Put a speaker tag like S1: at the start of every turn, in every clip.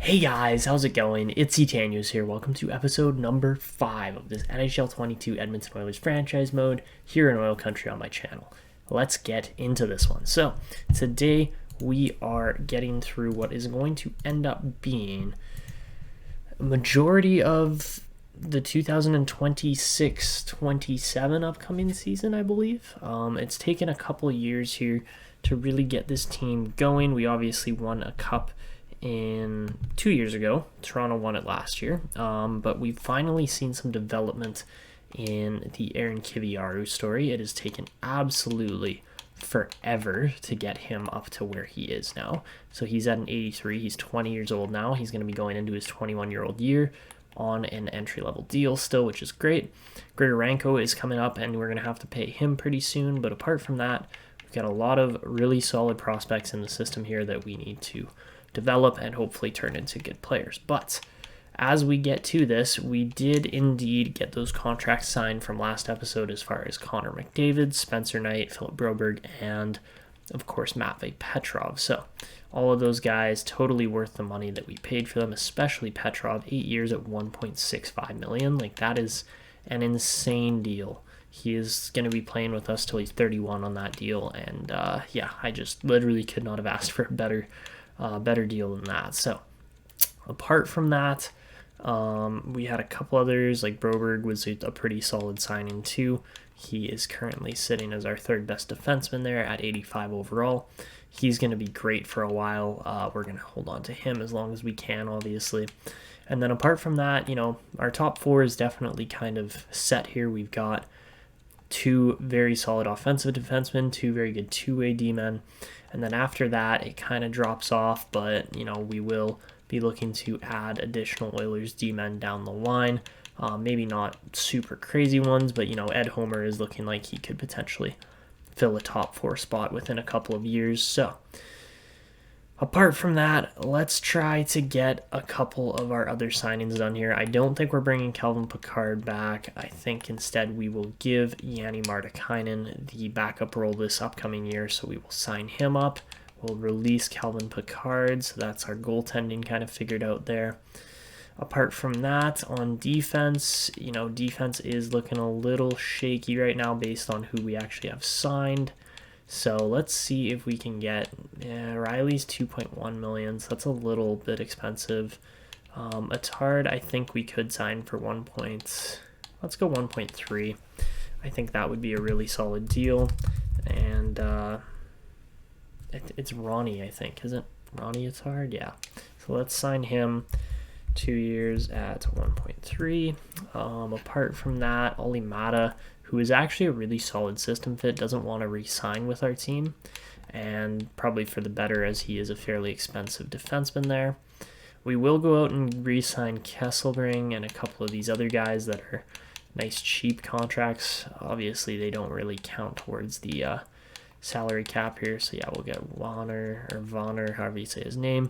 S1: Hey guys, how's it going? It's Etanyos here. Welcome to episode number 5 of this NHL 22 Edmonton Oilers franchise mode here in Oil Country on my channel. Let's get into this one. So, today we are getting through what is going to end up being a majority of the 2026-27 upcoming season, I believe. It's taken a couple years here to really get this team going. We obviously won a cup in 2 years ago. Toronto won it last year, but we've finally seen some development in the Aaron Kiviaru story. It has taken absolutely forever to get him up to where he is now. So he's at an 83. He's 20 years old now. He's going to be going into his 21-year-old year on an entry-level deal still, which is great. Grigorenko is coming up, and we're going to have to pay him pretty soon. But apart from that, we've got a lot of really solid prospects in the system here that we need to develop and hopefully turn into good players. But as we get to this, we did indeed get those contracts signed from last episode as far as Connor McDavid, Spencer Knight, Philip Broberg, and of course Matvei Petrov. So all of those guys totally worth the money that we paid for them, especially Petrov, 8 years at $1.65 million. Like, that is an insane deal. He is going to be playing with us till he's 31 on that deal, and yeah, I just literally could not have asked for a better deal than that. So apart from that, we had a couple others, like Broberg was a pretty solid signing too. He is currently sitting as our third best defenseman there at 85 overall. He's going to be great for a while. We're going to hold on to him as long as we can, obviously. And then apart from that, you know, our top four is definitely kind of set here. We've got two very solid offensive defensemen, two very good two-way D-men. And then after that, it kind of drops off, but, you know, we will be looking to add additional Oilers D-men down the line. Maybe not super crazy ones, but, you know, Ed Homer is looking like he could potentially fill a top four spot within a couple of years. So apart from that, let's try to get a couple of our other signings done here. I don't think we're bringing Calvin Pickard back. I think instead we will give Yanni Martikainen the backup role this upcoming year, so we will sign him up. We'll release Calvin Pickard, so that's our goaltending kind of figured out there. Apart from that, on defense, you know, defense is looking a little shaky right now based on who we actually have signed. So let's see if we can get Riley's 2.1 million. So that's a little bit expensive. Atard, I think we could sign for let's go 1.3. I think that would be a really solid deal. And it's Ronnie, I think, isn't Ronnie Atard? Yeah. So let's sign him 2 years at 1.3. Apart from that, Olli Mata, who is actually a really solid system fit, doesn't want to re-sign with our team, and probably for the better as he is a fairly expensive defenseman there. We will go out and re-sign Kesselring and a couple of these other guys that are nice cheap contracts. Obviously, they don't really count towards the salary cap here, so yeah, we'll get Vonner, however you say his name.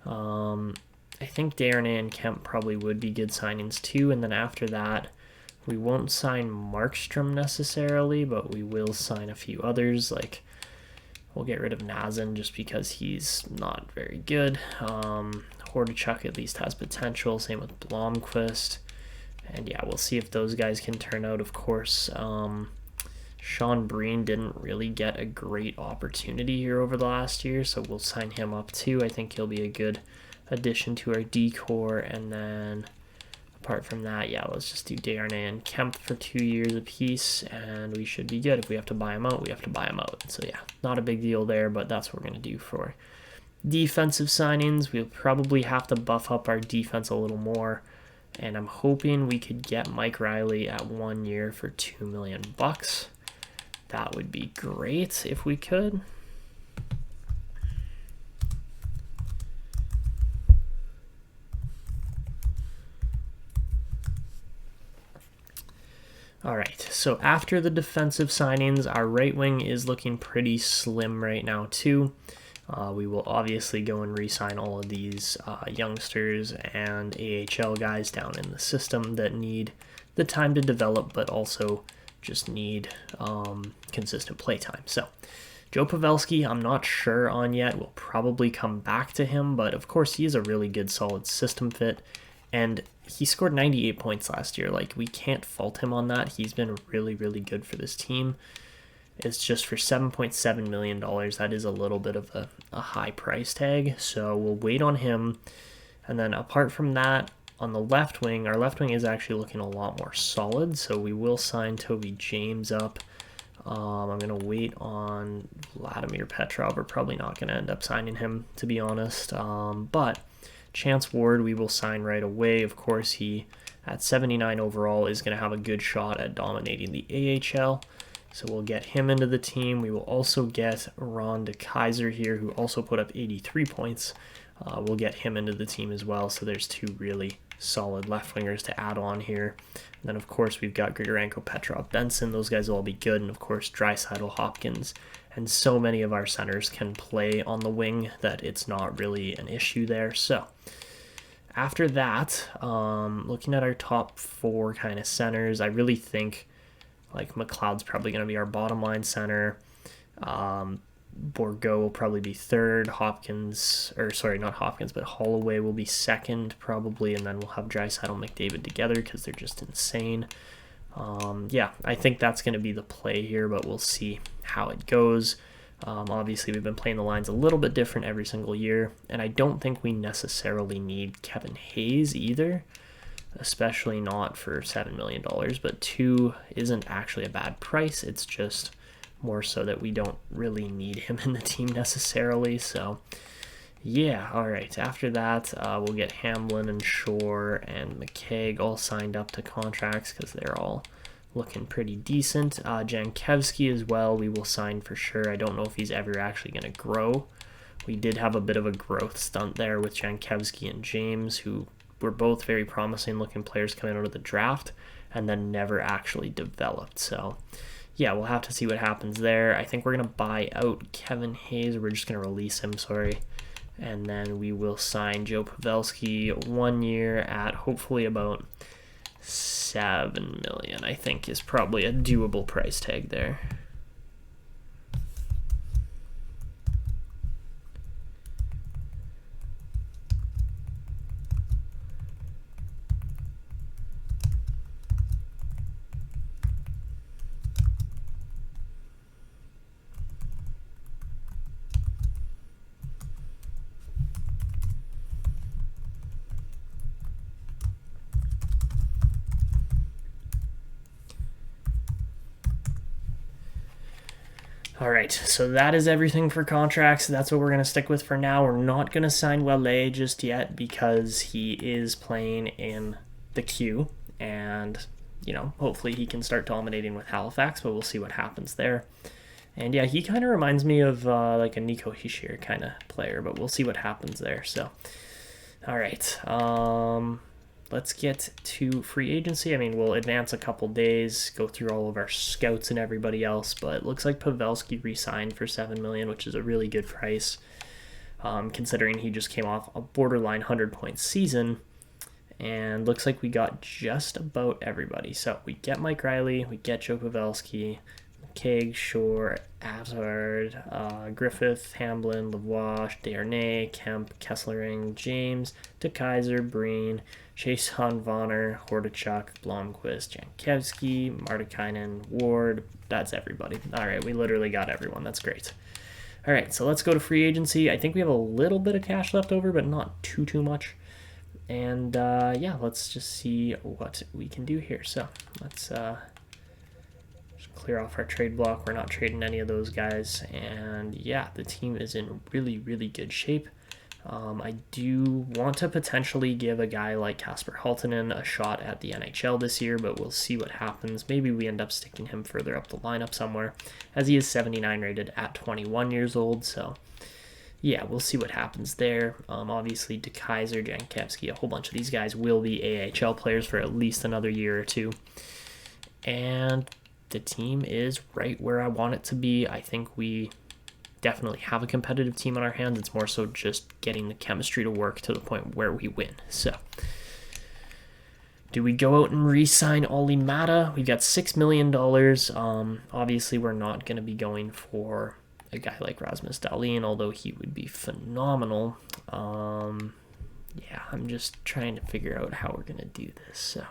S1: I think Darnay and Kemp probably would be good signings too, and then after that, we won't sign Markstrom necessarily, but we will sign a few others. Like, we'll get rid of Nazem just because he's not very good. Hordichuk at least has potential. Same with Blomqvist. And yeah, we'll see if those guys can turn out. Of course, Sean Breen didn't really get a great opportunity here over the last year, so we'll sign him up too. I think he'll be a good addition to our D-core. And then apart from that, yeah, let's just do Darnay and Kemp for 2 years apiece, and we should be good. If we have to buy them out, we have to buy them out. So yeah, not a big deal there, but that's what we're going to do for defensive signings. We'll probably have to buff up our defense a little more, and I'm hoping we could get Mike Riley at 1 year for $2 million. That would be great if we could. All right, so after the defensive signings, our right wing is looking pretty slim right now too. We will obviously go and re-sign all of these youngsters and AHL guys down in the system that need the time to develop, but also just need consistent play time. So Joe Pavelski, I'm not sure on yet. We'll probably come back to him, but of course he is a really good, solid system fit. And he scored 98 points last year. Like, we can't fault him on that. He's been really, really good for this team. It's just for $7.7 million. That is a little bit of a high price tag. So we'll wait on him. And then apart from that, on the left wing, our left wing is actually looking a lot more solid. So we will sign Toby James up. I'm going to wait on Vladimir Petrov. We're probably not going to end up signing him, to be honest. But Chance Ward, we will sign right away. Of course, he, at 79 overall, is going to have a good shot at dominating the AHL. So we'll get him into the team. We will also get Ron DeKeyser here, who also put up 83 points. We'll get him into the team as well. So there's two really solid left wingers to add on here. And then, of course, we've got Grigorenko, Petrov, Benson. Those guys will all be good. And, of course, Draisaitl, Hopkins. And so many of our centers can play on the wing that it's not really an issue there. So after that, looking at our top four kind of centers, I really think like McLeod's probably going to be our bottom line center. Bourgault will probably be third. Hopkins, or sorry, not Hopkins, but Holloway will be second probably, and then we'll have Draisaitl and McDavid together because they're just insane. Yeah, I think that's going to be the play here, but we'll see how it goes. Obviously, we've been playing the lines a little bit different every single year, and I don't think we necessarily need Kevin Hayes either, especially not for $7 million, but 2 isn't actually a bad price. It's just more so that we don't really need him in the team necessarily. So yeah, all right, after that we'll get Hamblin and Shore and McKaig all signed up to contracts because they're all looking pretty decent. Jankowski as well, we will sign for sure. I don't know if he's ever actually going to grow. We did have a bit of a growth stunt there with Jankowski and James, who were both very promising looking players coming out of the draft and then never actually developed. So yeah, we'll have to see what happens there. I think we're going to buy out Kevin Hayes. We're just going to release him, sorry. And then we will sign Joe Pavelski 1 year at hopefully about $7 million, I think is probably a doable price tag there. All right, so that is everything for contracts. That's what we're going to stick with for now. We're not going to sign Wale just yet because he is playing in the queue, and, you know, hopefully he can start dominating with Halifax, but we'll see what happens there. And yeah, he kind of reminds me of like a Nico Hischier kind of player, but we'll see what happens there. So, all right. Let's get to free agency. I mean, we'll advance a couple days, go through all of our scouts and everybody else, but it looks like Pavelski re-signed for $7 million, which is a really good price, considering he just came off a borderline 100-point season, and looks like we got just about everybody. So we get Mike Riley, we get Joe Pavelski, McKaig, Shore, Hazard, Griffith, Hamblin, Lavoie, Desharnais, Kemp, Kesslering, James, DeKeyser, Breen, Jason Vonner, Hordachuk, Blomqvist, Jankowski, Martikainen, Ward. That's everybody. All right, we literally got everyone. That's great. All right, so let's go to free agency. I think we have a little bit of cash left over, but not too much. And yeah, let's just see what we can do here. So let's just clear off our trade block. We're not trading any of those guys. And yeah, the team is in really good shape. I do want to potentially give a guy like Kasper Halttunen a shot at the NHL this year, but we'll see what happens. Maybe we end up sticking him further up the lineup somewhere, as he is 79 rated at 21 years old. So yeah, we'll see what happens there. Obviously, DeKeyser, Jankowski, a whole bunch of these guys will be AHL players for at least another year or two. And the team is right where I want it to be. I think we definitely have a competitive team on our hands. It's more so just getting the chemistry to work to the point where we win. So, do we go out and re-sign Olli Mata? We've got $6 million. Obviously, we're not going to be going for a guy like Rasmus Dahlin, although he would be phenomenal. Yeah, I'm just trying to figure out how we're going to do this. So,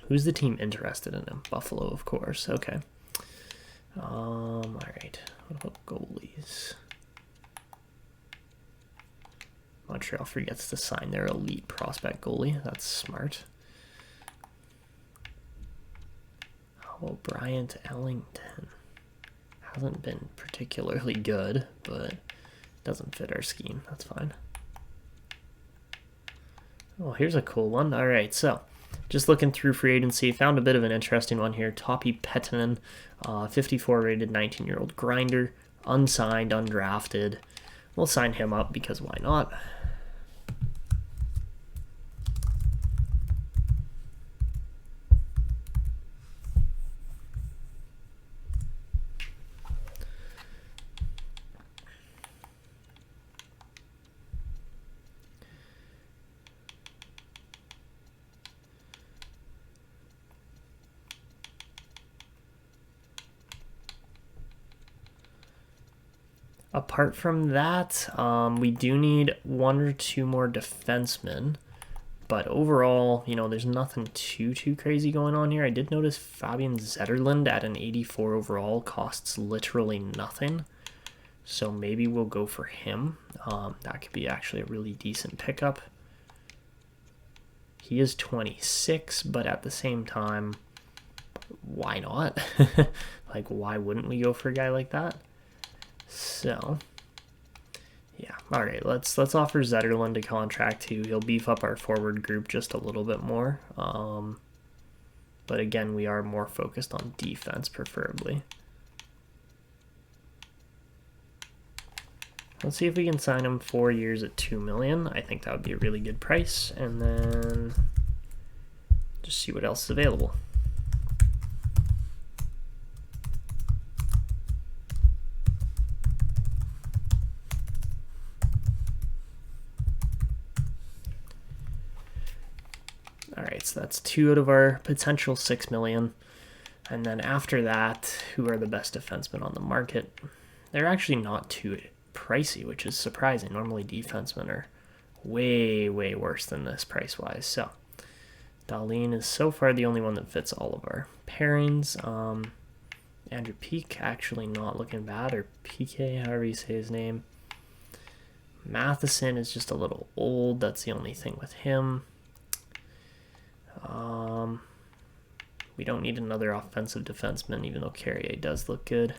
S1: who's the team interested in him? Buffalo, of course. Okay. All right. What about goalies? Montreal forgets to sign their elite prospect goalie. That's smart. Well, Bryant Ellington hasn't been particularly good, but doesn't fit our scheme. That's fine. Oh, here's a cool one. All right, so just looking through free agency, found a bit of an interesting one here. Topi Pettinen, 54 rated 19-year-old grinder, unsigned, undrafted. We'll sign him up because why not? Apart from that, we do need 1 or 2 more defensemen. But overall, you know, there's nothing too crazy going on here. I did notice Fabian Zetterlund at an 84 overall costs literally nothing. So maybe we'll go for him. That could be actually a really decent pickup. He is 26, but at the same time, why not? Like, why wouldn't we go for a guy like that? So, yeah. All right, let's offer Zetterlund a contract too. He'll beef up our forward group just a little bit more. But again, we are more focused on defense, preferably. Let's see if we can sign him 4 years at $2 million. I think that would be a really good price, and then just see what else is available. All right, so that's 2 out of our potential $6 million. And then after that, who are the best defensemen on the market? They're actually not too pricey, which is surprising. Normally defensemen are way worse than this price-wise. So Dahlin is so far the only one that fits all of our pairings. Andrew Peak, actually not looking bad, or PK, however you say his name. Matheson is just a little old. That's the only thing with him. We don't need another offensive defenseman, even though Carrier does look good.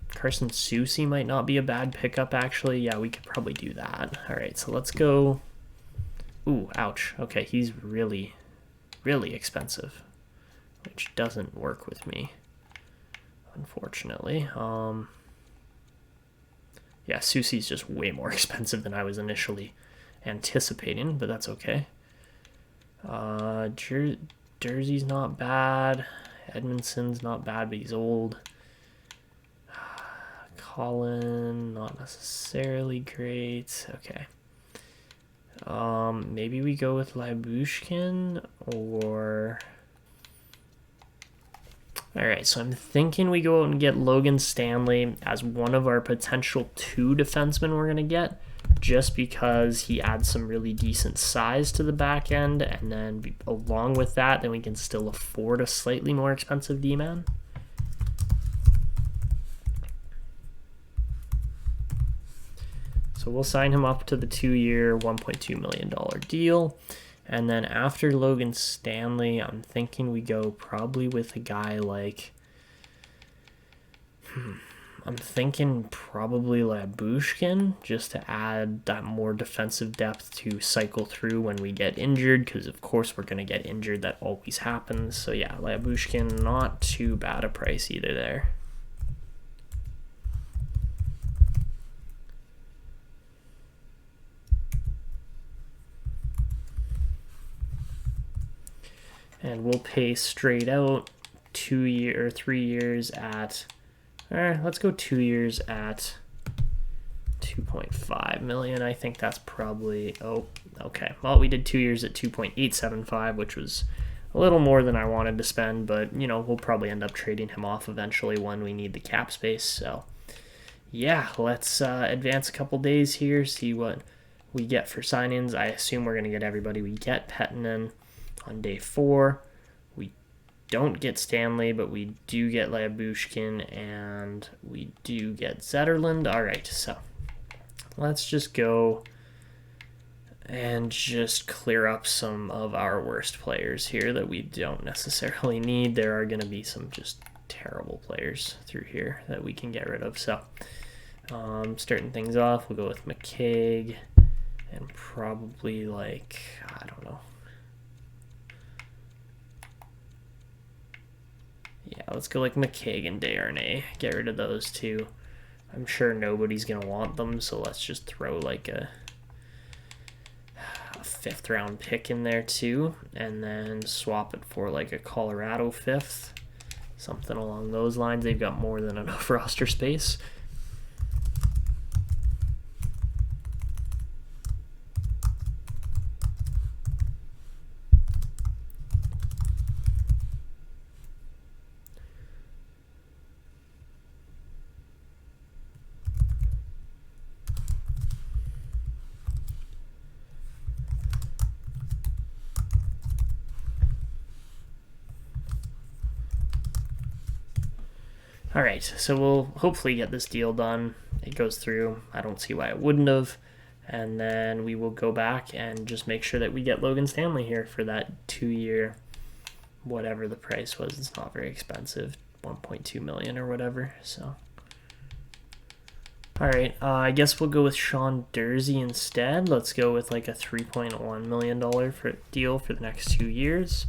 S1: Carson Soucy might not be a bad pickup, actually. Yeah, we could probably do that. All right, so let's go. Ooh, ouch. Okay, he's really expensive, which doesn't work with me, unfortunately. Yeah, Soucy's just way more expensive than I was initially anticipating, but that's okay. Jersey's not bad. Edmondson's not bad, but he's old. Colin, not necessarily great. Okay. Maybe we go with Lyubushkin or... Alright, so I'm thinking we go out and get Logan Stanley as one of our potential 2 defensemen we're going to get, just because he adds some really decent size to the back end, and then along with that, then we can still afford a slightly more expensive D-man. So we'll sign him up to the 2-year, $1.2 million deal. And then after Logan Stanley, I'm thinking we go probably with a guy like... I'm thinking probably Lyubushkin, just to add that more defensive depth to cycle through when we get injured, because of course we're going to get injured. That always happens. So yeah, Lyubushkin, not too bad a price either there. And we'll pay straight out 2 year or 3 years at, let's go 2 years at 2.5 million. I think that's probably, oh, okay. Well, we did 2 years at 2.875, which was a little more than I wanted to spend, but, we'll probably end up trading him off eventually when we need the cap space. So, yeah, let's advance a couple days here, see what we get for sign-ins. I assume we're going to get everybody we get. Pettinen on day 4. We don't get Stanley, but we do get Labushkin, and we do get Zetterlund. All right, so let's just go and just clear up some of our worst players here that we don't necessarily need. There are going to be some just terrible players through here that we can get rid of. So starting things off, we'll go with McCaig and probably I don't know. Yeah, let's go McCaig and Desharnais. Get rid of those two. I'm sure nobody's going to want them, so let's just throw a 5th round pick in there too, and then swap it for a Colorado 5th. Something along those lines. They've got more than enough roster space. All right, so we'll hopefully get this deal done. It goes through. I don't see why it wouldn't have. And then we will go back and just make sure that we get Logan Stanley here for that 2-year, whatever the price was. It's not very expensive, $1.2 million or whatever. So, all right, I guess we'll go with Sean Durzi instead. Let's go with a $3.1 million deal for the next 2 years.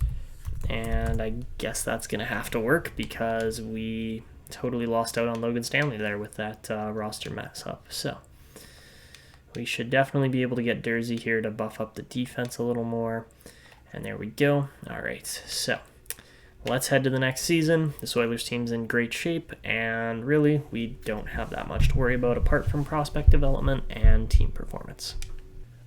S1: And I guess that's going to have to work because we totally lost out on Logan Stanley there with that roster mess up. So we should definitely be able to get Durzi here to buff up the defense a little more. And there we go. All right, so let's head to the next season. This Oilers team's in great shape, and really we don't have that much to worry about apart from prospect development and team performance.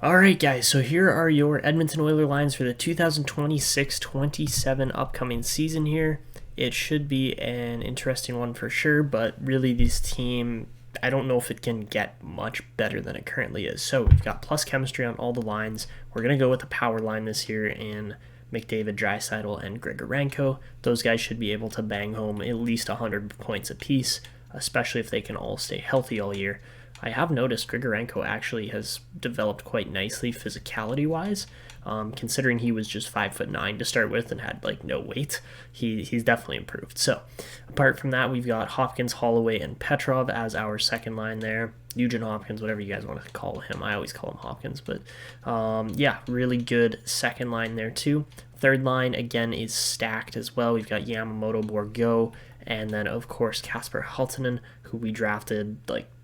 S1: All right, guys, so here are your Edmonton Oilers lines for the 2026-27 upcoming season here. It should be an interesting one for sure, but really this team, I don't know if it can get much better than it currently is. So we've got plus chemistry on all the lines. We're going to go with the power line this year in McDavid, Draisaitl, and Grigorenko. Those guys should be able to bang home at least 100 points apiece, especially if they can all stay healthy all year. I have noticed Grigorenko actually has developed quite nicely physicality-wise, considering he was just 5'9" to start with and had no weight. He's definitely improved. So apart from that, we've got Hopkins, Holloway, and Petrov as our second line there. Nugent-Hopkins, whatever you guys want to call him. I always call him Hopkins, but yeah, really good second line there too. Third line, again, is stacked as well. We've got Yamamoto, Bourgault, and then, of course, Kasper Halttunen, who we drafted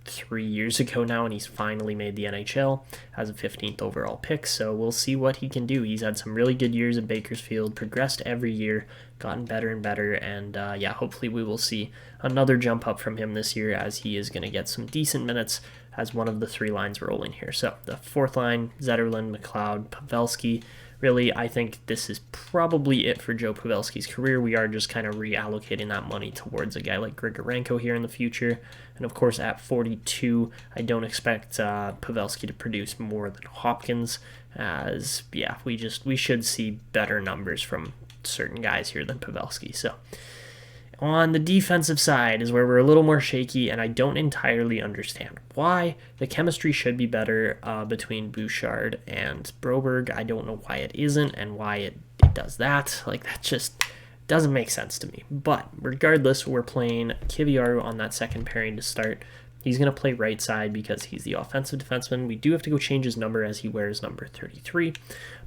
S1: 3 years ago now, and he's finally made the NHL as a 15th overall pick, so we'll see what he can do. He's had some really good years in Bakersfield, progressed every year, gotten better and better, and yeah, hopefully we will see another jump up from him this year as he is going to get some decent minutes as one of the 3 lines rolling here. So the fourth line, Zetterlund, McLeod, Pavelski. Really, I think this is probably it for Joe Pavelski's career. We are just kind of reallocating that money towards a guy like Grigorenko here in the future. And of course, at 42, I don't expect Pavelski to produce more than Hopkins, as yeah, we should see better numbers from certain guys here than Pavelski. So on the defensive side is where we're a little more shaky, and I don't entirely understand why. The chemistry should be better between Bouchard and Broberg. I don't know why it isn't and why it does that. That just doesn't make sense to me. But regardless, we're playing Kiviaru on that second pairing to start. He's going to play right side because he's the offensive defenseman. We do have to go change his number as he wears number 33,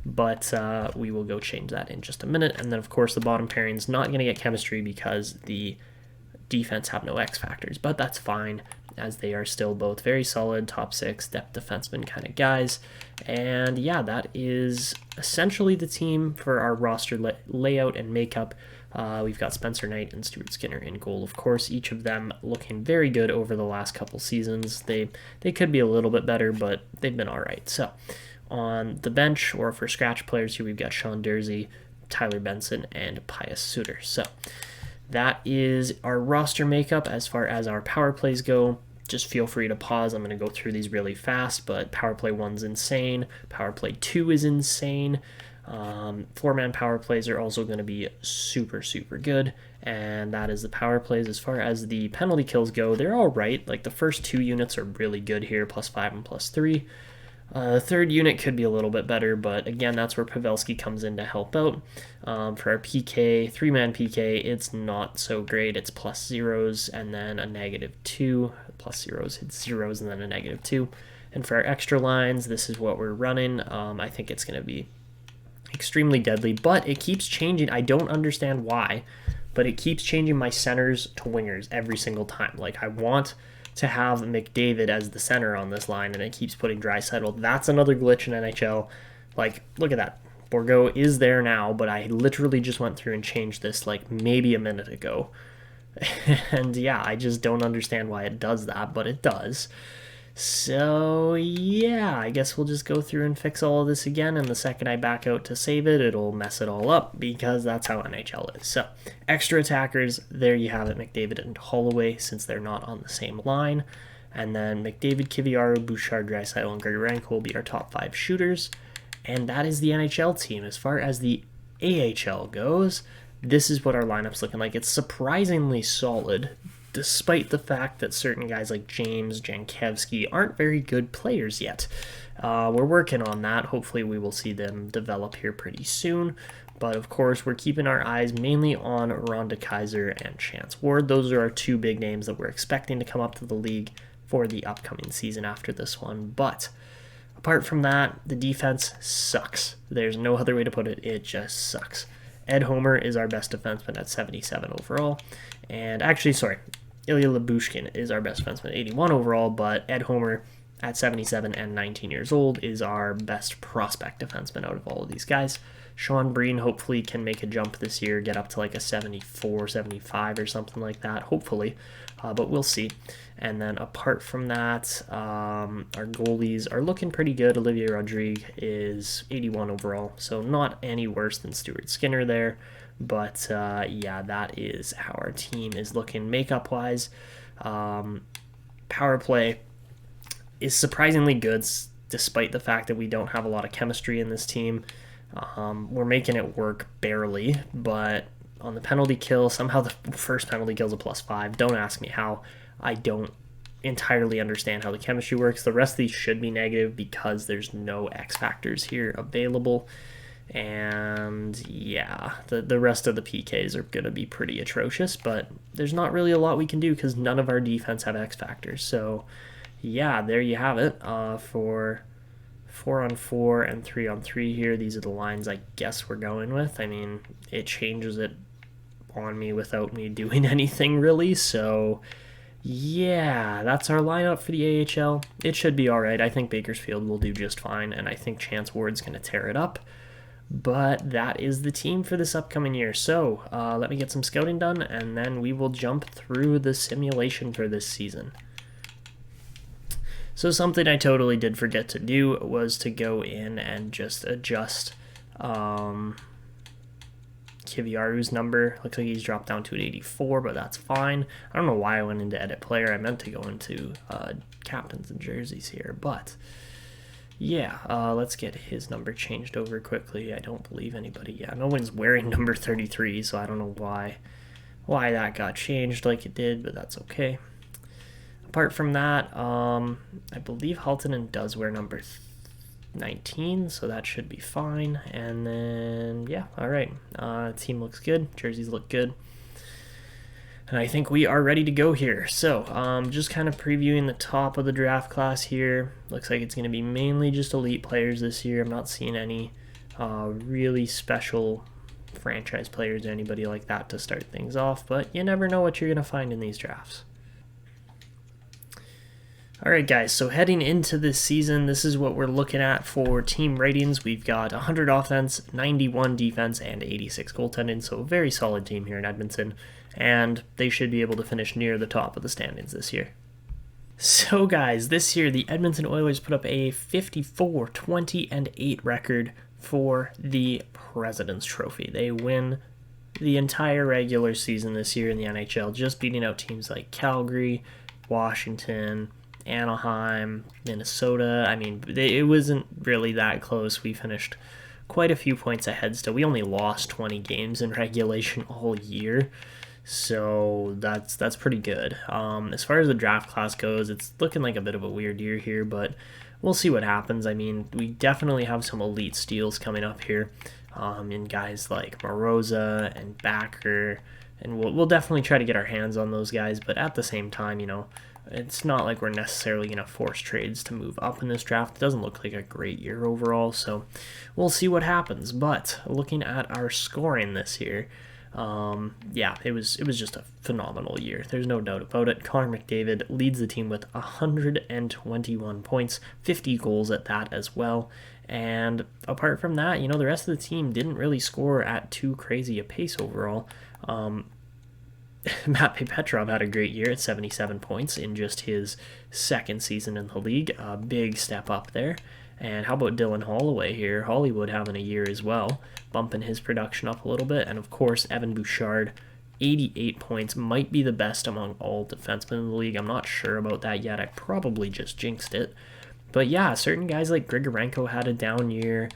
S1: but we will go change that in just a minute. And then, of course, the bottom pairing is not going to get chemistry because the defense have no X factors, but that's fine as they are still both very solid top 6 depth defenseman kind of guys. And yeah, that is essentially the team for our roster layout and makeup. We've got Spencer Knight and Stuart Skinner in goal, of course, each of them looking very good over the last couple seasons. They could be a little bit better, but they've been all right. So on the bench or for scratch players here, we've got Sean Durzi, Tyler Benson, and Pius Suter. So that is our roster makeup. As far as our power plays go, just feel free to pause. I'm going to go through these really fast, but power play 1's insane. Power play 2 is insane. 4-man power plays are also going to be super, super good. And that is the power plays. As far as the penalty kills go, they're all right. Like the first 2 units are really good here, +5 and +3. The third unit could be a little bit better, but again, that's where Pavelski comes in to help out. For our PK, 3-man PK, it's not so great. It's +0s and then a -2. +0s hits 0s and then a -2. And for our extra lines, this is what we're running. I think it's going to be extremely deadly, but it keeps changing. I don't understand why, but it keeps changing my centers to wingers every single time. Like, I want to have McDavid as the center on this line, and it keeps putting Draisaitl. That's another glitch in NHL. Like, look at that. Bourgault is there now, but I literally just went through and changed this like maybe a minute ago. And yeah, I just don't understand why it does that, but it does. So yeah, I guess we'll just go through and fix all of this again, and the second I back out to save it, it'll mess it all up, because that's how NHL is. So, extra attackers, there you have it, McDavid and Holloway, since they're not on the same line. And then McDavid, Kiviaro, Bouchard, Draisaitl, and Grigorenko will be our top 5 shooters. And that is the NHL team. As far as the AHL goes, this is what our lineup's looking like. It's surprisingly solid, despite the fact that certain guys like James Jankowski aren't very good players yet. We're working on that. Hopefully we will see them develop here pretty soon. But of course, we're keeping our eyes mainly on Rhonda Kaiser and Chance Ward. Those are our 2 big names that we're expecting to come up to the league for the upcoming season after this one. But apart from that, the defense sucks. There's no other way to put it. It just sucks. Ed Homer is our best defenseman at 77 overall. And actually, sorry, Ilya Lyubushkin is our best defenseman at 81 overall, but Ed Homer at 77 and 19 years old is our best prospect defenseman out of all of these guys. Sean Breen hopefully can make a jump this year, get up to like a 74, 75 or something like that, hopefully, but we'll see. And then apart from that, our goalies are looking pretty good. Olivier Rodrigue is 81 overall, so not any worse than Stuart Skinner there. But yeah, that is how our team is looking makeup-wise. Power play is surprisingly good, despite the fact that we don't have a lot of chemistry in this team. We're making it work barely, but on the penalty kill, somehow the first penalty kill is a +5. Don't ask me how. I don't entirely understand how the chemistry works. The rest of these should be negative because there's no X factors here available. And yeah, the rest of the PKs are going to be pretty atrocious, but there's not really a lot we can do because none of our defense have X factors. So yeah, there you have it for 4-on-4 and 3-on-3 here. These are the lines I guess we're going with. I mean, it changes it on me without me doing anything really. So yeah, that's our lineup for the AHL. It should be all right. I think Bakersfield will do just fine, and I think Chance Ward's going to tear it up. But that is the team for this upcoming year. So let me get some scouting done, and then we will jump through the simulation for this season. So something I totally did forget to do was to go in and just adjust Kiviaru's number. Looks like he's dropped down to an 84, but that's fine. I don't know why I went into edit player. I meant to go into captains and jerseys here, but yeah, let's get his number changed over quickly. I don't believe anybody. Yeah, no one's wearing number 33, so I don't know why that got changed like it did, but that's okay. Apart from that, I believe Haltonen does wear number 19, so that should be fine. And then, yeah, all right. Team looks good. Jerseys look good. And I think we are ready to go here. So, just kind of previewing the top of the draft class here. Looks like it's going to be mainly just elite players this year. I'm not seeing any really special franchise players or anybody like that to start things off, but you never know what you're going to find in these drafts. Alright guys, so heading into this season, this is what we're looking at for team ratings. We've got 100 offense, 91 defense, and 86 goaltending, so a very solid team here in Edmonton, and they should be able to finish near the top of the standings this year. So guys, this year the Edmonton Oilers put up a 54-20-8 record for the President's Trophy. They win the entire regular season this year in the NHL, just beating out teams like Calgary, Washington, Anaheim, Minnesota. I mean, it wasn't really that close. We finished quite a few points ahead still. We only lost 20 games in regulation all year, so that's pretty good. As far as the draft class goes, it's looking like a bit of a weird year here, but we'll see what happens. I mean, we definitely have some elite steals coming up here, in guys like Moroza and Backer, and we'll definitely try to get our hands on those guys, but at the same time, it's not like we're necessarily going to force trades to move up in this draft. It doesn't look like a great year overall, so we'll see what happens. But looking at our scoring this year, it was just a phenomenal year. There's no doubt about it. Connor McDavid leads the team with 121 points, 50 goals at that as well. And apart from that, the rest of the team didn't really score at too crazy a pace overall. Matt Petrov had a great year at 77 points in just his second season in the league. A big step up there. And how about Dylan Holloway here? Hollywood having a year as well, bumping his production up a little bit. And of course, Evan Bouchard, 88 points, might be the best among all defensemen in the league. I'm not sure about that yet. I probably just jinxed it. But yeah, certain guys like Grigorenko had a down year.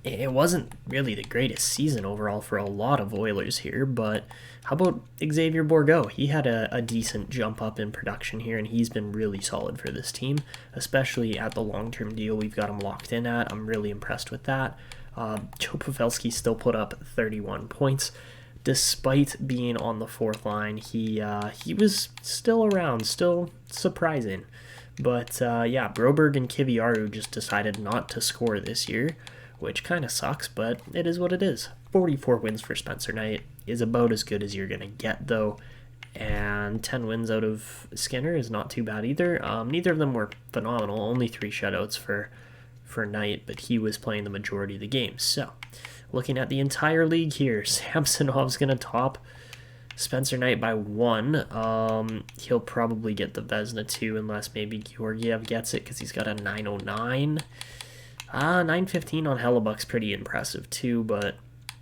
S1: It wasn't really the greatest season overall for a lot of Oilers here, but how about Xavier Bourgault? He had a decent jump up in production here, and he's been really solid for this team, especially at the long-term deal we've got him locked in at. I'm really impressed with that. Joe Pavelski still put up 31 points. Despite being on the fourth line, he was still around, still surprising. But Broberg and Kiviaru just decided not to score this year, which kind of sucks, but it is what it is. 44 wins for Spencer Knight is about as good as you're going to get, though, and 10 wins out of Skinner is not too bad either. Neither of them were phenomenal, only 3 shutouts for Knight, but he was playing the majority of the games. So, looking at the entire league here, Samsonov's going to top Spencer Knight by 1. He'll probably get the Vezina too, unless maybe Georgiev gets it, because he's got a 909. 915 on Hellebuck's pretty impressive too, but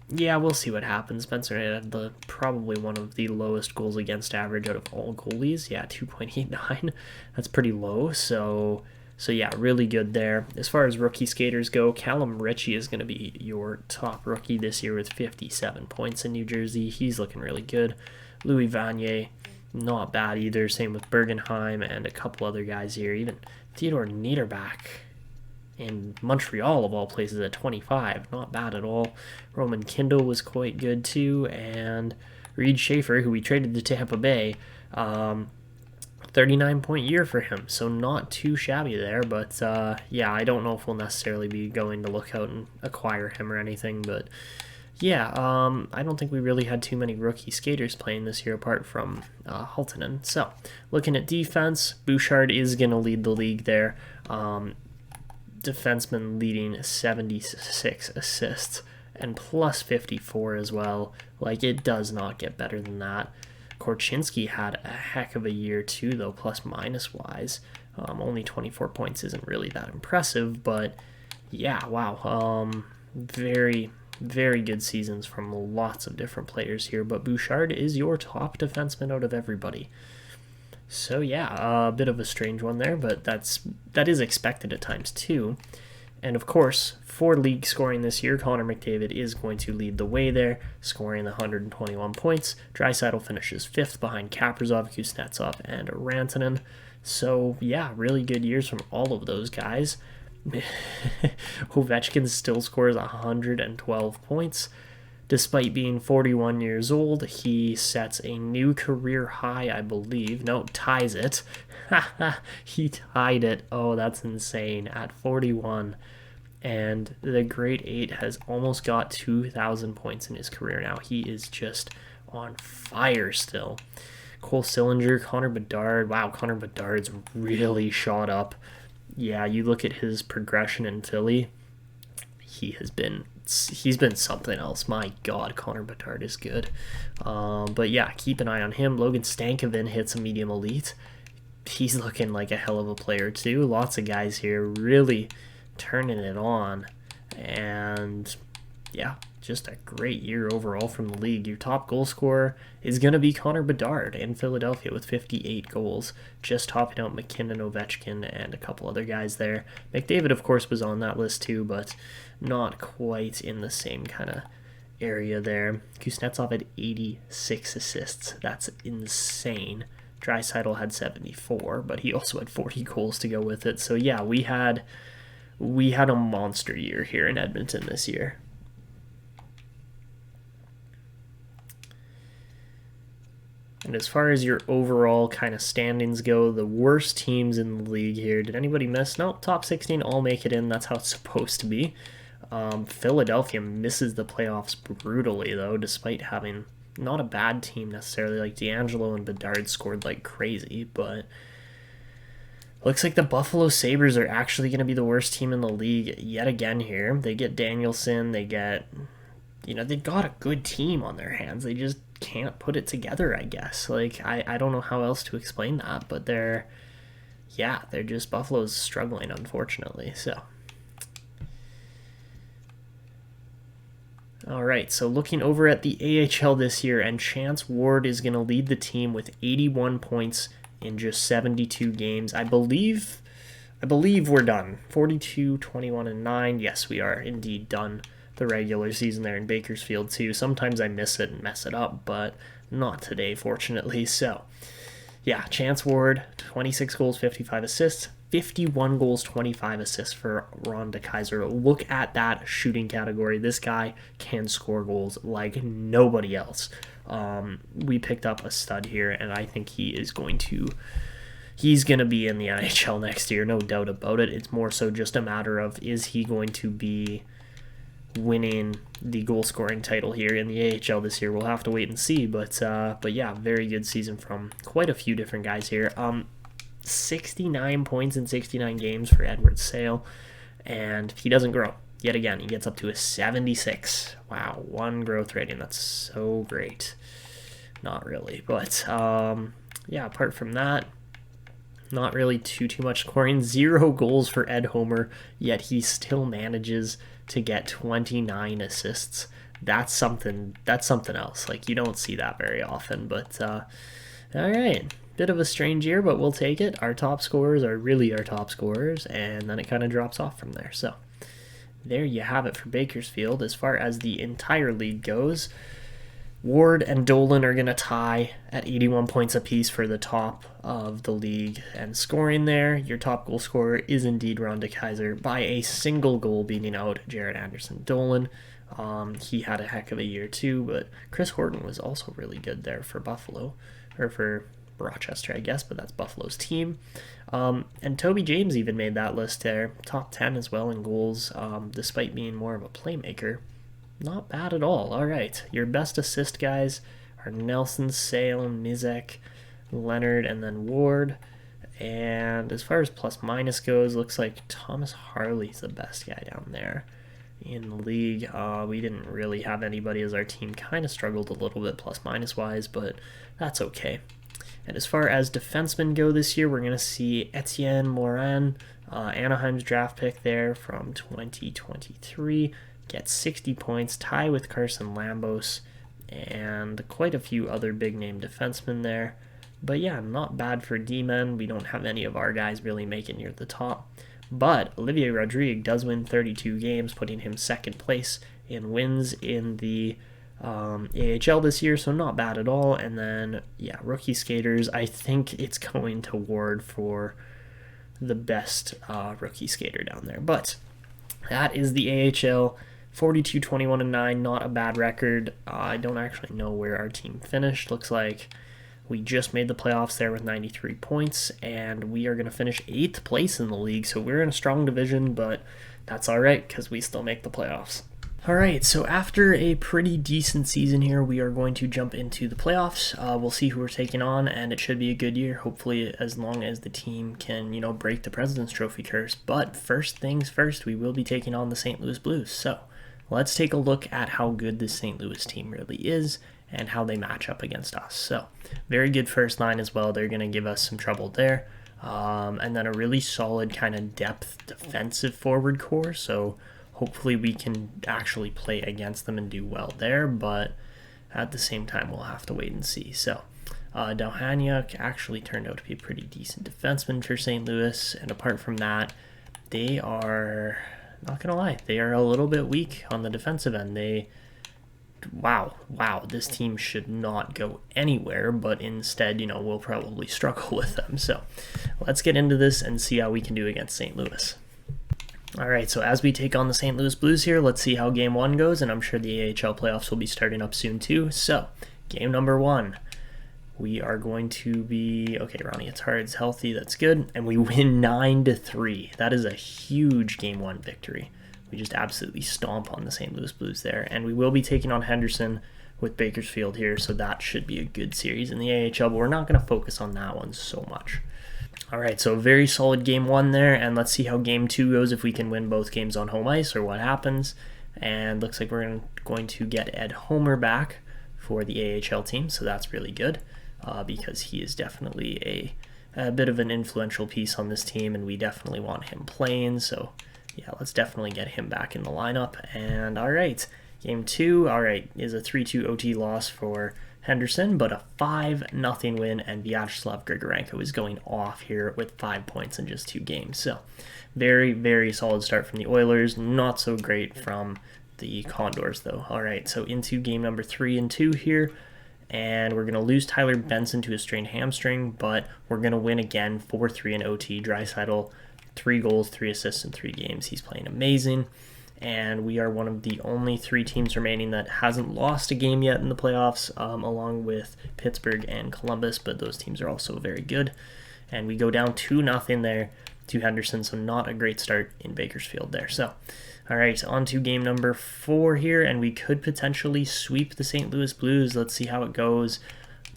S1: yeah, we'll see what happens. Spencer had probably one of the lowest goals against average out of all goalies. Yeah, 2.89. That's pretty low. So yeah, really good there. As far as rookie skaters go, Callum Ritchie is going to be your top rookie this year with 57 points in New Jersey. He's looking really good. Louis Vanier, not bad either. Same with Bergenheim and a couple other guys here. Even Theodore Niederbach in Montreal, of all places, at 25. Not bad at all. Roman Kindle was quite good too. And Reed Schaefer, who we traded to Tampa Bay, 39-point year for him. So not too shabby there. But I don't know if we'll necessarily be going to look out and acquire him or anything. But yeah, I don't think we really had too many rookie skaters playing this year apart from Haltinen. So looking at defense, Bouchard is going to lead the league there. Defenseman leading 76 assists and plus 54 as well. Like, it does not get better than that. Korchinski had a heck of a year too, though, plus minus wise. Only 24 points isn't really that impressive, but yeah, wow. Very, very good seasons from lots of different players here, but Bouchard is your top defenseman out of everybody. So yeah, a bit of a strange one there, but that is expected at times too. And of course, for league scoring this year, Connor McDavid is going to lead the way there, scoring 121 points. Draisaitl finishes 5th behind Kaprizov, Kuznetsov, and Rantanen. So yeah, really good years from all of those guys. Ovechkin still scores 112 points. Despite being 41 years old, he sets a new career high, I believe. No, ties it. He tied it. Oh, that's insane. At 41. And the Great 8 has almost got 2,000 points in his career now. He is just on fire still. Cole Sillinger, Connor Bedard. Wow, Connor Bedard's really shot up. Yeah, you look at his progression in Philly. He's been something else. My God, Connor Bedard is good. But yeah, keep an eye on him. Logan Stankoven hits a medium elite. He's looking like a hell of a player too. Lots of guys here really turning it on. And yeah, just a great year overall from the league. Your top goal scorer is going to be Connor Bedard in Philadelphia with 58 goals, just topping out McKinnon, Ovechkin, and a couple other guys there. McDavid, of course, was on that list too, but not quite in the same kind of area there. Kuznetsov had 86 assists. That's insane. Draisaitl had 74, but he also had 40 goals to go with it. So yeah, we had a monster year here in Edmonton this year. And as far as your overall kind of standings go, the worst teams in the league here. Did anybody miss? No, top 16 all make it in. That's how it's supposed to be. Philadelphia misses the playoffs brutally, though, despite having not a bad team necessarily. Like D'Angelo and Bedard scored like crazy, but looks like the Buffalo Sabres are actually going to be the worst team in the league yet again here. They get Danielson, they got, they've got a good team on their hands. They just can't put it together, I guess. Like, I don't know how else to explain that, but they're just, Buffalo's struggling, unfortunately, so. All right, so looking over at the AHL this year, and Chance Ward is going to lead the team with 81 points in just 72 games. I believe we're done. 42, 21, and 9. Yes, we are indeed done the regular season there in Bakersfield too. Sometimes I miss it and mess it up, but not today, fortunately. So, yeah, Chance Ward, 26 goals, 55 assists. 51 goals, 25 assists for Ron DeKeyser. Look at that shooting category. This guy can score goals like nobody else. We picked up a stud here, and I think he's going to be in the NHL next year, no doubt about it. It's more so just a matter of, is he going to be winning the goal scoring title here in the AHL this year? We'll have to wait and see, but yeah, very good season from quite a few different guys here. 69 points in 69 games for Edward Sale, and he doesn't grow. Yet again, he gets up to a 76. Wow, 1 growth rating. That's so great. Not really, but yeah, apart from that, not really too much scoring. 0 goals for Ed Homer, yet he still manages to get 29 assists. That's something else. Like, you don't see that very often, but all right. Bit of a strange year, but we'll take it. Our top scorers are really our top scorers, and then it kind of drops off from there. So there you have it for Bakersfield. As far as the entire league goes, Ward and Dolan are going to tie at 81 points apiece for the top of the league and scoring there. Your top goal scorer is indeed Ron DeKeyser by a single goal, beating out Jared Anderson Dolan. He had a heck of a year too, but Chris Horton was also really good there for Buffalo, or for Rochester, I guess, but that's Buffalo's team. And Toby James even made that list there, top 10 as well in goals, despite being more of a playmaker. Not bad at all. All right, your best assist guys are Nelson, Sale, Mizek, Leonard, and then Ward. And as far as plus minus goes, looks like Thomas Harley's the best guy down there in the league. We didn't really have anybody, as our team kind of struggled a little bit plus minus wise, but that's okay. And as far as defensemen go this year, we're going to see Etienne Morin, Anaheim's draft pick there from 2023, gets 60 points, tie with Carson Lambos, and quite a few other big-name defensemen there. But yeah, not bad for D-men. We don't have any of our guys really making near the top. But Olivier Rodrigue does win 32 games, putting him second place in wins in the AHL this year, so not bad at all. And then, yeah, rookie skaters, I think it's going to Ward for the best rookie skater down there. But that is the AHL. 42, 21, and 9, not a bad record. I don't actually know where our team finished. Looks like we just made the playoffs there with 93 points, and we are going to finish 8th place in the league. So we're in a strong division, but that's all right because we still make the playoffs. All right, so after a pretty decent season here, we are going to jump into the playoffs. We'll see who we're taking on, and it should be a good year, hopefully, as long as the team can, break the President's Trophy curse. But first things first, we will be taking on the St. Louis Blues. So let's take a look at how good this St. Louis team really is and how they match up against us. So very good first line as well. They're going to give us some trouble there. and then a really solid kind of depth defensive forward core. So hopefully we can actually play against them and do well there, but at the same time we'll have to wait and see. So Dalhaniuk actually turned out to be a pretty decent defenseman for St. Louis, and apart from that, they are, not gonna lie, they are a little bit weak on the defensive end. Wow, this team should not go anywhere, but instead, we'll probably struggle with them. So let's get into this and see how we can do against St. Louis. All right, so as we take on the St. Louis Blues here, let's see how game 1 goes, and I'm sure the AHL playoffs will be starting up soon too. So game number 1, we are going to be, okay, Ronnie Attard's healthy, that's good, and we win 9-3. That is a huge game 1 victory. We just absolutely stomp on the St. Louis Blues there, and we will be taking on Henderson with Bakersfield here, so that should be a good series in the AHL, but we're not going to focus on that one so much. All right, so very solid game 1 there, and let's see how game 2 goes, if we can win both games on home ice or what happens. And looks like we're going to get Ed Homer back for the AHL team, so that's really good because he is definitely a bit of an influential piece on this team, and we definitely want him playing. So yeah, let's definitely get him back in the lineup. And all right, game 2, all right, is a 3-2 OT loss for Henderson, but a 5-0 win, and Vyacheslav Grigorenko is going off here with 5 points in just 2 games. So very, very solid start from the Oilers. Not so great from the Condors, though. All right, so into game number 3 and 2 here, and we're going to lose Tyler Benson to a strained hamstring, but we're going to win again 4-3 in OT. Draisaitl, 3 goals, 3 assists in 3 games. He's playing amazing. And we are one of the only 3 teams remaining that hasn't lost a game yet in the playoffs, along with Pittsburgh and Columbus, but those teams are also very good. And we go down 2-0 there to Henderson, so not a great start in Bakersfield there. So, all right, on to game number 4 here, and we could potentially sweep the St. Louis Blues. Let's see how it goes.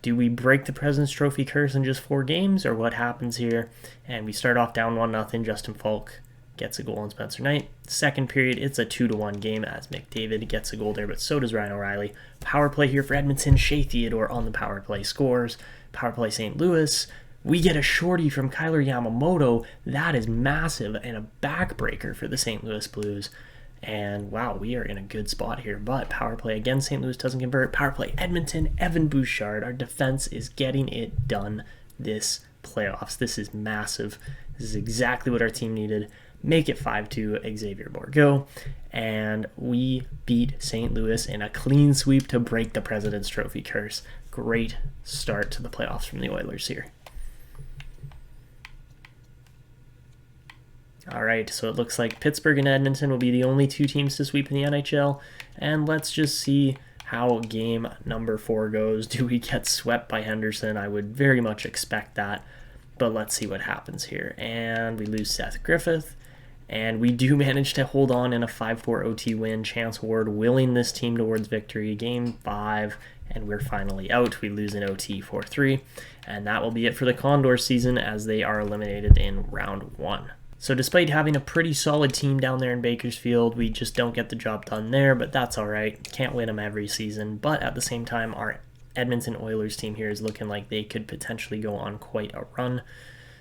S1: Do we break the President's Trophy curse in just 4 games, or what happens here? And we start off down 1-0, Justin Falk gets a goal on Spencer Knight. Second period, it's a 2-1 game as McDavid gets a goal there, but so does Ryan O'Reilly. Power play here for Edmonton. Shea Theodore on the power play scores. Power play St. Louis. We get a shorty from Kyler Yamamoto. That is massive and a backbreaker for the St. Louis Blues. And wow, we are in a good spot here. But power play again, St. Louis doesn't convert. Power play Edmonton, Evan Bouchard. Our defense is getting it done this playoffs. This is massive. This is exactly what our team needed. Make it 5-2 Xavier Bourgault, and we beat St. Louis in a clean sweep to break the President's Trophy curse. Great start to the playoffs from the Oilers here. All right, so it looks like Pittsburgh and Edmonton will be the only 2 teams to sweep in the NHL, and let's just see how game number 4 goes. Do we get swept by Henderson? I would very much expect that, but let's see what happens here. And we lose Seth Griffith. And we do manage to hold on in a 5-4 OT win. Chance Ward willing this team towards victory. Game 5, and we're finally out. We lose in OT 4-3. And that will be it for the Condor season as they are eliminated in round 1. So despite having a pretty solid team down there in Bakersfield, we just don't get the job done there, but that's all right. Can't win them every season. But at the same time, our Edmonton Oilers team here is looking like they could potentially go on quite a run.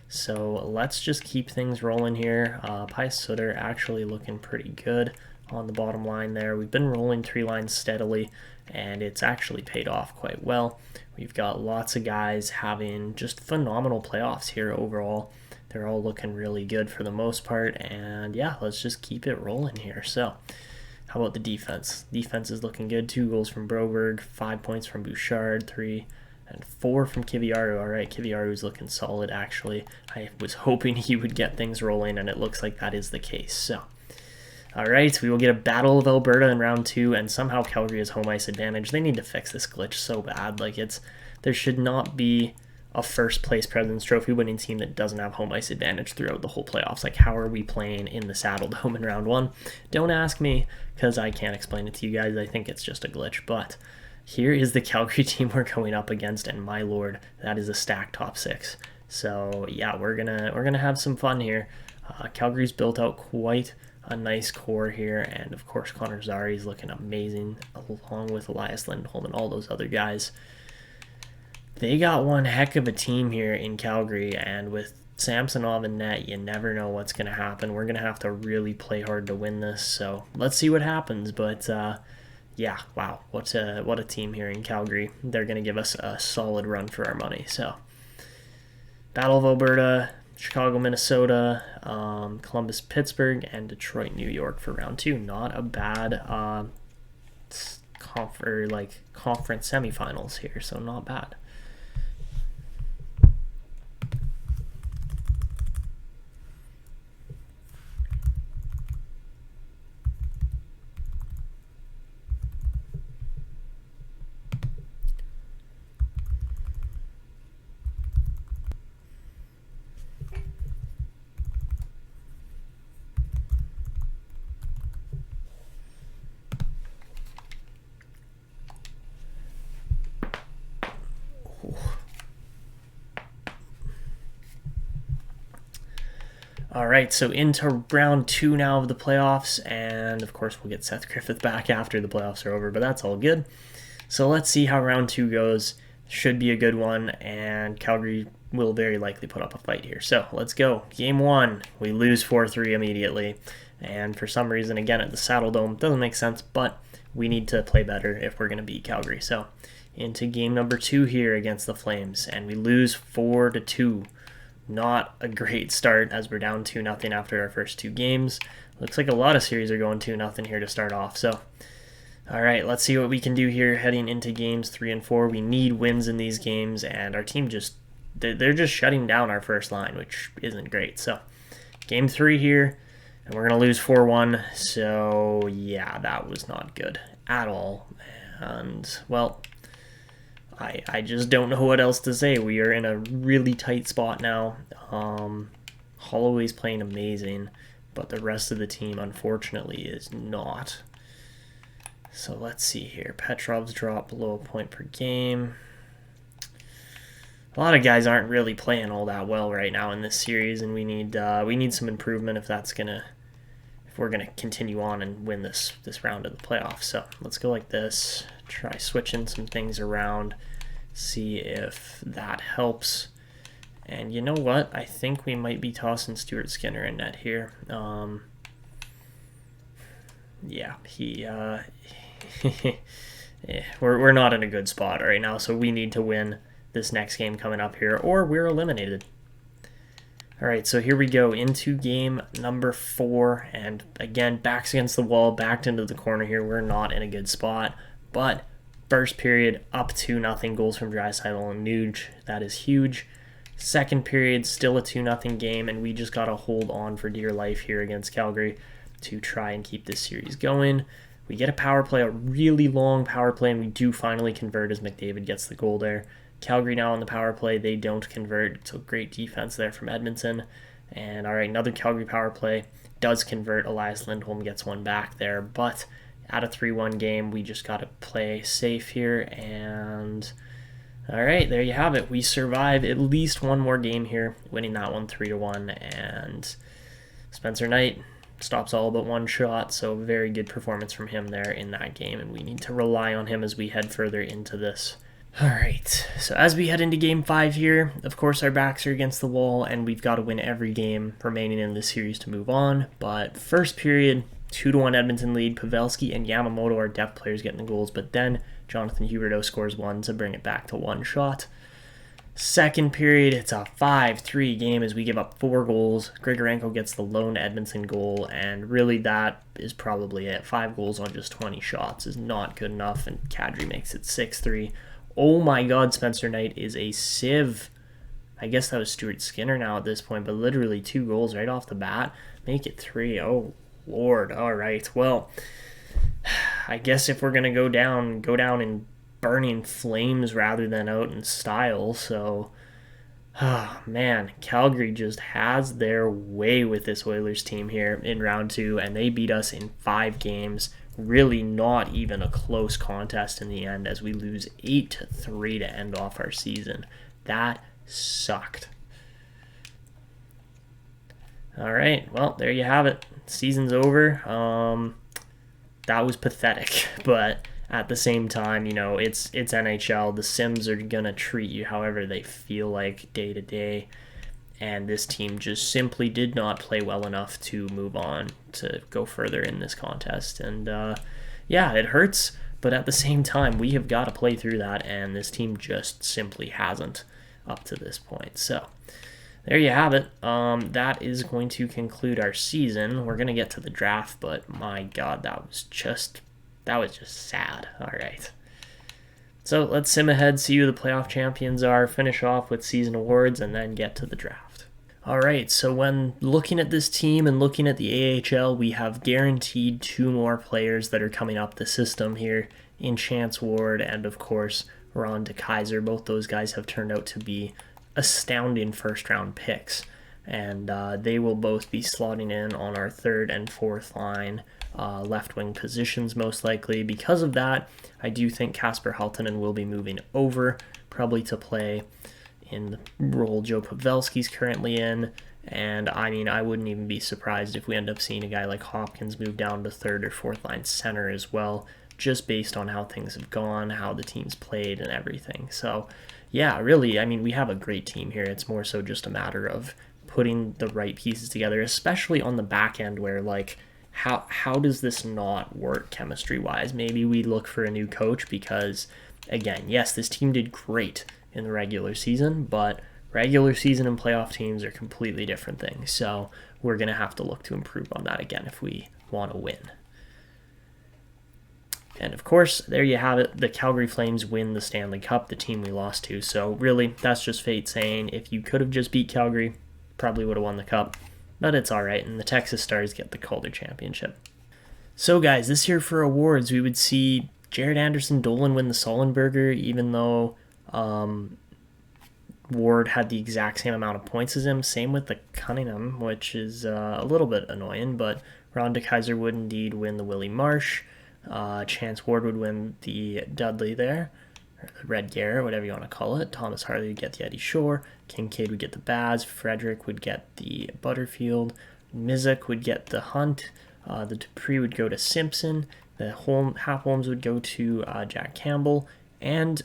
S1: So let's just keep things rolling here. Pius Sutter actually looking pretty good on the bottom line there. We've been rolling 3 lines steadily, and it's actually paid off quite well. We've got lots of guys having just phenomenal playoffs here overall. They're all looking really good for the most part, and yeah, let's just keep it rolling here. So how about the defense? Defense is looking good. 2 goals from Broberg, 5 points from Bouchard, 3 and 4 from Kiviaru. All right, Kiviaru's looking solid, actually. I was hoping he would get things rolling, and it looks like that is the case. So, all right, we will get a Battle of Alberta in round 2, and somehow Calgary has home ice advantage. They need to fix this glitch so bad. Like, there should not be a first-place President's Trophy winning team that doesn't have home ice advantage throughout the whole playoffs. Like, how are we playing in the Saddle Dome in round 1? Don't ask me, because I can't explain it to you guys. I think it's just a glitch, but here is the Calgary team we're going up against, and my lord, that is a stacked top 6. So yeah, we're gonna have some fun here. Calgary's built out quite a nice core here, and of course Connor Zari's looking amazing, along with Elias Lindholm and all those other guys. They got one heck of a team here in Calgary, and with Samsonov in net, you never know what's going to happen. We're going to have to really play hard to win this, so let's see what happens. But yeah, wow, what a team here in Calgary. They're going to give us a solid run for our money. So Battle of Alberta, Chicago, Minnesota, Columbus, Pittsburgh, and Detroit, New York for round 2. Not a bad conference semifinals here, so not bad. All right, so into round 2 now of the playoffs, and of course we'll get Seth Griffith back after the playoffs are over, but that's all good. So let's see how round 2 goes. Should be a good one, and Calgary will very likely put up a fight here. So let's go. Game 1, we lose 4-3 immediately, and for some reason, again, at the Saddle Dome, doesn't make sense, but we need to play better if we're going to beat Calgary. So into game number 2 here against the Flames, and we lose 4-2. Not a great start as we're down 2-0 after our first 2 games. Looks like a lot of series are going 2-0 here to start off. So, all right, let's see what we can do here heading into games 3 and 4. We need wins in these games, and our team they're just shutting down our first line, which isn't great. So, game 3 here, and we're going to lose 4-1. So, yeah, that was not good at all. And, well, I just don't know what else to say. We are in a really tight spot now. Holloway's playing amazing, but the rest of the team, unfortunately, is not. So let's see here. Petrov's dropped below a point per game. A lot of guys aren't really playing all that well right now in this series, and we need some improvement if we're gonna continue on and win this round of the playoffs. So let's go like this. Try switching some things around, see if that helps. And you know what? I think we might be tossing Stuart Skinner in net here. Yeah, we're not in a good spot right now, so we need to win this next game coming up here, or we're eliminated. All right, so here we go into game number 4, and again, backs against the wall, backed into the corner here. We're not in a good spot, but first period, up 2-0, goals from Draisaitl and Nuge. That is huge. Second period, still a 2-0 game, and we just got to hold on for dear life here against Calgary to try and keep this series going. We get a power play, a really long power play, and we do finally convert as McDavid gets the goal there. Calgary now on the power play, they don't convert, so great defense there from Edmonton. And all right, another Calgary power play does convert. Elias Lindholm gets one back there, but at a 3-1 game, we just got to play safe here. And all right, there you have it. We survive at least one more game here, winning that one 3-1. And Spencer Knight stops all but one shot, so very good performance from him there in that game, and we need to rely on him as we head further into this. All right, so as we head into game 5 here, of course our backs are against the wall, and we've got to win every game remaining in this series to move on. But first period, 2-1 Edmonton lead. Pavelski and Yamamoto are depth players getting the goals, but then Jonathan Huberdeau scores one to bring it back to one shot. Second period, it's a 5-3 game as we give up 4 goals. Grigorenko gets the lone Edmonton goal, and really that is probably it. 5 goals on just 20 shots is not good enough, and Kadri makes it 6-3. Oh my god, Spencer Knight is a sieve. I guess that was Stuart Skinner now at this point, but literally 2 goals right off the bat. Make it 3. Oh, Lord. All right. Well, I guess if we're going to go down in burning flames rather than out in style. So, man, Calgary just has their way with this Oilers team here in round 2, and they beat us in 5 games. Really not even a close contest in the end as we lose 8-3 to end off our season. That sucked. All right, well, there you have it. Season's over. That was pathetic, but at the same time, it's NHL. The Sims are going to treat you however they feel like day to day. And this team just simply did not play well enough to move on to go further in this contest. And yeah, it hurts, but at the same time, we have got to play through that, and this team just simply hasn't up to this point. So there you have it. That is going to conclude our season. We're going to get to the draft, but my God, that was just sad. All right. So let's sim ahead, see who the playoff champions are, finish off with season awards, and then get to the draft. All right, so when looking at this team and looking at the AHL, we have guaranteed 2 more players that are coming up the system here in Chance Ward and, of course, Ron DeKeyser. Both those guys have turned out to be astounding first-round picks, and they will both be slotting in on our 3rd and 4th line left-wing positions most likely. Because of that, I do think Kasper Halttunen will be moving over, probably to play in the role Joe Pavelski's currently in. And I mean, I wouldn't even be surprised if we end up seeing a guy like Hopkins move down to 3rd or 4th line center as well, just based on how things have gone, how the team's played, and everything. So yeah, really, I mean, we have a great team here. It's more so just a matter of putting the right pieces together, especially on the back end where, like, how does this not work chemistry-wise? Maybe we look for a new coach because, again, yes, this team did great in the regular season, but regular season and playoff teams are completely different things. So we're going to have to look to improve on that again if we want to win. And of course, there you have it. The Calgary Flames win the Stanley Cup, the team we lost to. So really, that's just fate saying if you could have just beat Calgary, probably would have won the Cup. But it's all right, and the Texas Stars get the Calder Championship. So guys, this year for awards, we would see Jared Anderson-Dolan win the Sullenberger, even though Ward had the exact same amount of points as him. Same with the Cunningham, which is a little bit annoying, but Ron DeKeyser would indeed win the Willie Marsh. Chance Ward would win the Dudley there, or the Red Garrett, whatever you want to call it. Thomas Harley would get the Eddie Shore. Kincaid would get the Baz. Frederick would get the Butterfield. Mizek would get the Hunt. The Dupree would go to Simpson. The Half Holmes would go to Jack Campbell. And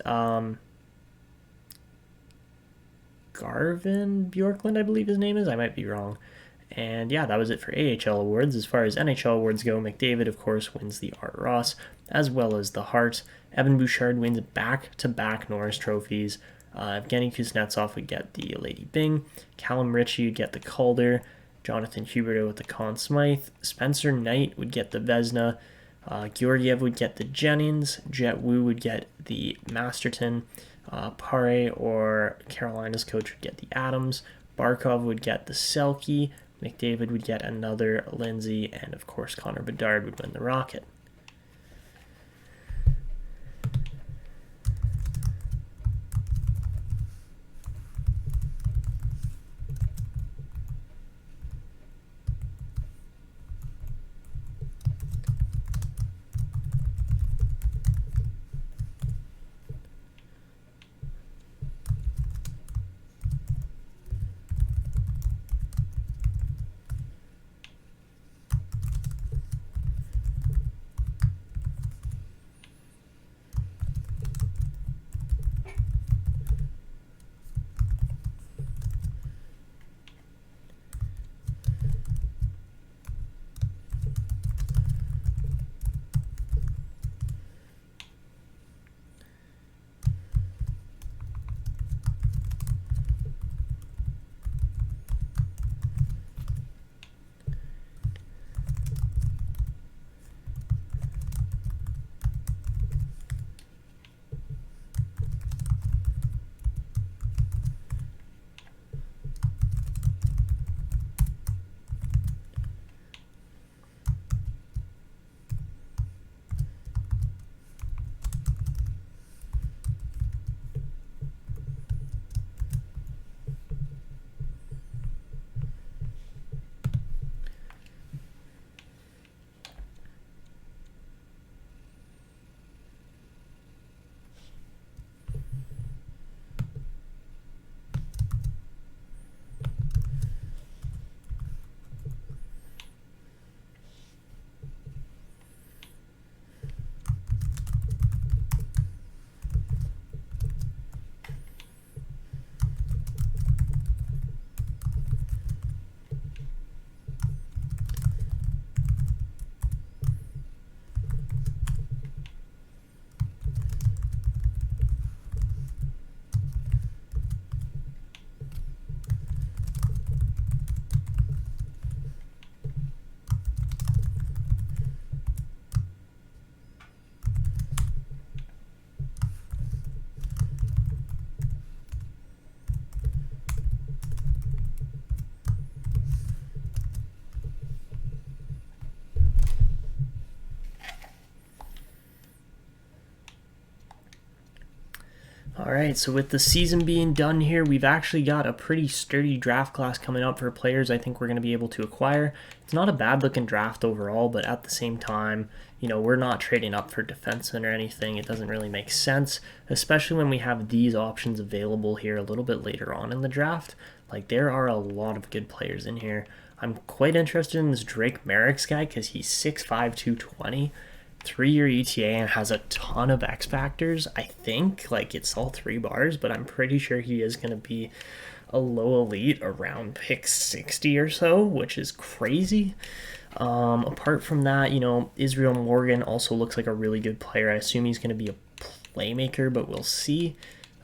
S1: Garvin Bjorklund, I believe his name is. I might be wrong. And yeah, that was it for AHL awards. As far as NHL awards go, McDavid, of course, wins the Art Ross, as well as the Hart. Evan Bouchard wins back-to-back Norris trophies. Evgeny Kuznetsov would get the Lady Byng. Callum Ritchie would get the Calder. Jonathan Huberdeau with the Conn Smythe. Spencer Knight would get the Vezina. Georgiev would get the Jennings. Jet Wu would get the Masterton. Pare, or Carolina's coach, would get the Adams. Barkov would get the Selke. McDavid would get another Lindsay. And, of course, Connor Bedard would win the Rocket. All right, so with the season being done here, we've actually got a pretty sturdy draft class coming up for players I think we're going to be able to acquire. It's not a bad looking draft overall, but at the same time, we're not trading up for defensemen or anything. It doesn't really make sense, especially when we have these options available here a little bit later on in the draft. Like, there are a lot of good players in here. I'm quite interested in this Drake Merrick's guy because he's 6'5", 220. 3-year ETA and has a ton of X factors. I think like it's all 3 bars, but I'm pretty sure he is going to be a low elite around pick 60 or so, which is crazy. Apart from that, Israel Morgan also looks like a really good player. I assume he's going to be a playmaker, but we'll see.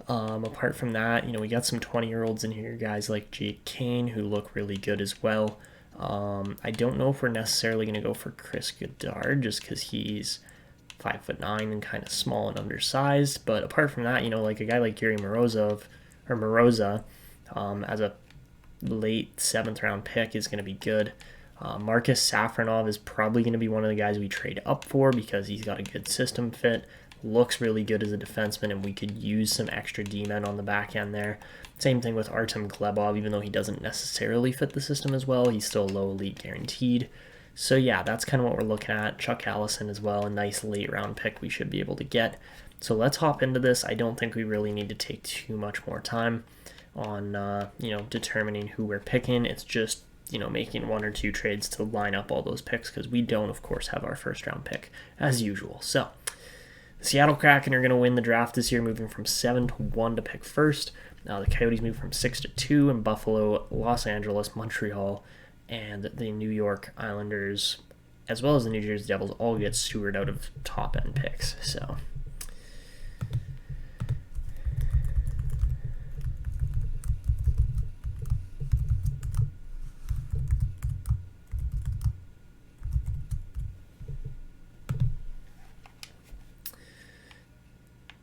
S1: Apart from that, we got some 20-year-olds in here, guys like Jake Kane, who look really good as well. I don't know if we're necessarily going to go for Chris Goddard just because he's 5'9" and kind of small and undersized. But apart from that, like a guy like Gary Moroza as a late 7th round pick is going to be good. Marcus Safronov is probably going to be one of the guys we trade up for because he's got a good system fit, looks really good as a defenseman, and we could use some extra D-men on the back end there. Same thing with Artem Glebov, even though he doesn't necessarily fit the system as well, he's still low elite guaranteed. So yeah, that's kind of what we're looking at. Chuck Allison as well, a nice late round pick we should be able to get. So let's hop into this. I don't think we really need to take too much more time on determining who we're picking. It's just making 1 or 2 trades to line up all those picks because we don't, of course, have our first round pick as usual. So Seattle Kraken are going to win the draft this year, moving from 7-1 to pick first. Now the Coyotes move from 6-2, and Buffalo, Los Angeles, Montreal, and the New York Islanders, as well as the New Jersey Devils, all get stewarded out of top-end picks.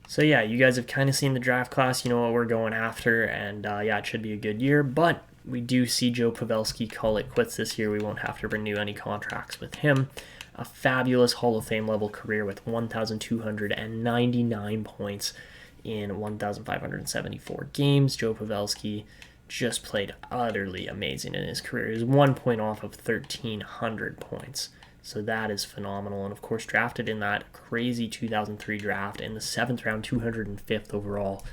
S1: So yeah, you guys have kind of seen the draft class, you know what we're going after, and it should be a good year, but we do see Joe Pavelski call it quits this year. We won't have to renew any contracts with him. A fabulous Hall of Fame level career with 1,299 points in 1,574 games. Joe Pavelski just played utterly amazing in his career. He's 1 point off of 1,300 points. So that is phenomenal. And of course, drafted in that crazy 2003 draft in the 7th round, 205th overall.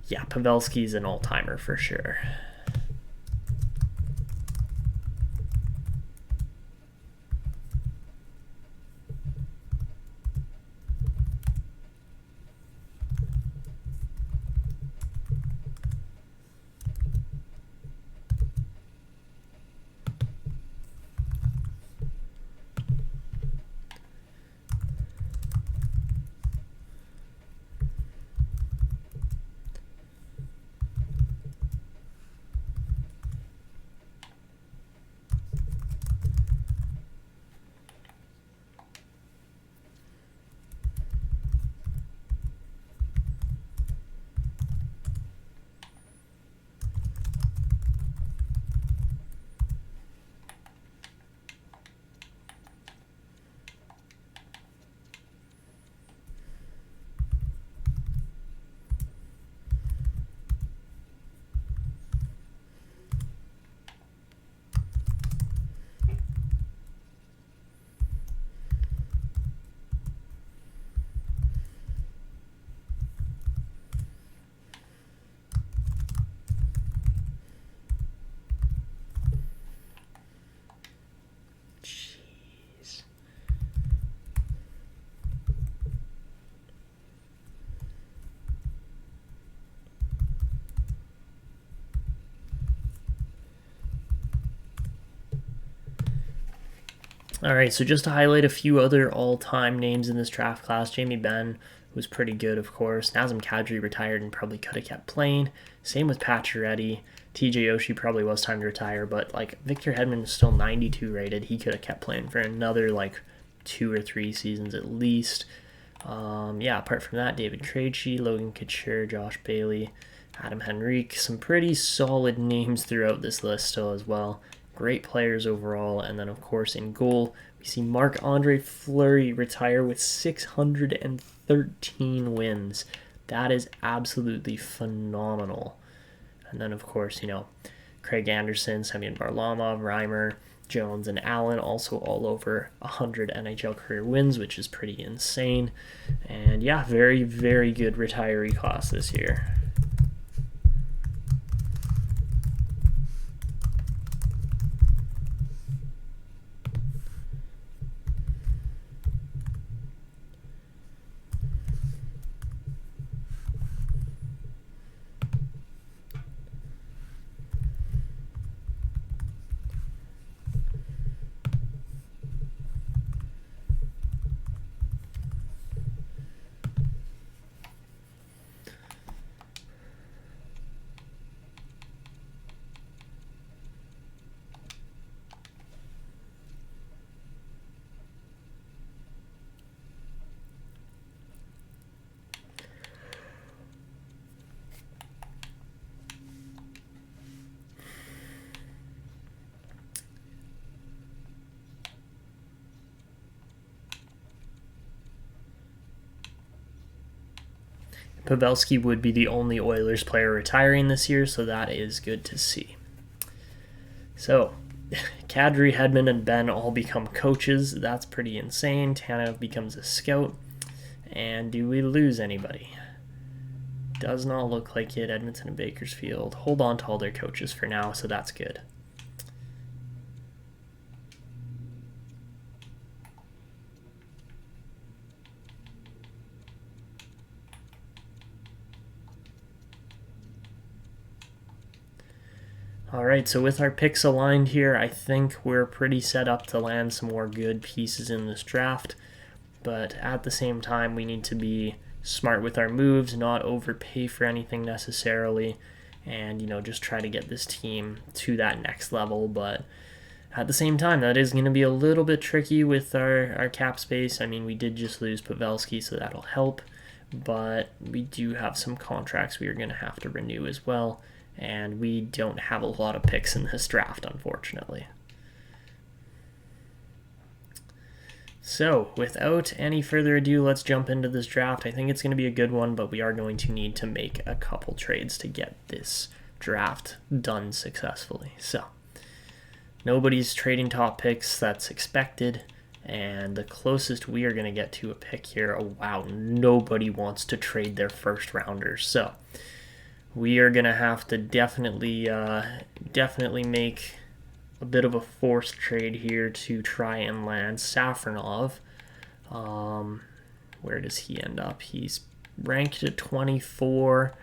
S1: Yeah, Pavelski's an all-timer for sure. All right, so just to highlight a few other all-time names in this draft class, Jamie Benn was pretty good, of course. Nazem Kadri retired and probably could have kept playing. Same with Pacioretty. TJ Oshie probably was time to retire, but like Victor Hedman is still 92 rated. He could have kept playing for another 2 or 3 seasons at least. Apart from that, David Krejci, Logan Couture, Josh Bailey, Adam Henrique, some pretty solid names throughout this list still as well. Great players overall. And then, of course, in goal, we see Marc-Andre Fleury retire with 613 wins. That is absolutely phenomenal. And then, of course, Craig Anderson, Semyon Varlamov, Reimer, Jones, and Allen also all over 100 NHL career wins, which is pretty insane. And yeah, very, very good retiree class this year. Pavelski would be the only Oilers player retiring this year, so that is good to see. So, Kadri, Hedman, and Ben all become coaches. That's pretty insane. Tanev becomes a scout. And do we lose anybody? Does not look like it. Edmonton and Bakersfield hold on to all their coaches for now, so that's good. Alright, so with our picks aligned here, I think we're pretty set up to land some more good pieces in this draft. But at the same time, we need to be smart with our moves, not overpay for anything necessarily, and just try to get this team to that next level. But at the same time, that is going to be a little bit tricky with our cap space. I mean, we did just lose Pavelski, so that'll help, but we do have some contracts we are going to have to renew as well, and we don't have a lot of picks in this draft, unfortunately. So, without any further ado, let's jump into this draft. I think it's going to be a good one, but we are going to need to make a couple trades to get this draft done successfully. So, nobody's trading top picks, that's expected, and the closest we are going to get to a pick here, oh wow, nobody wants to trade their first rounders. So, we are going to have to definitely make a bit of a forced trade here to try and land Safronov. Where does he end up? He's ranked at 24.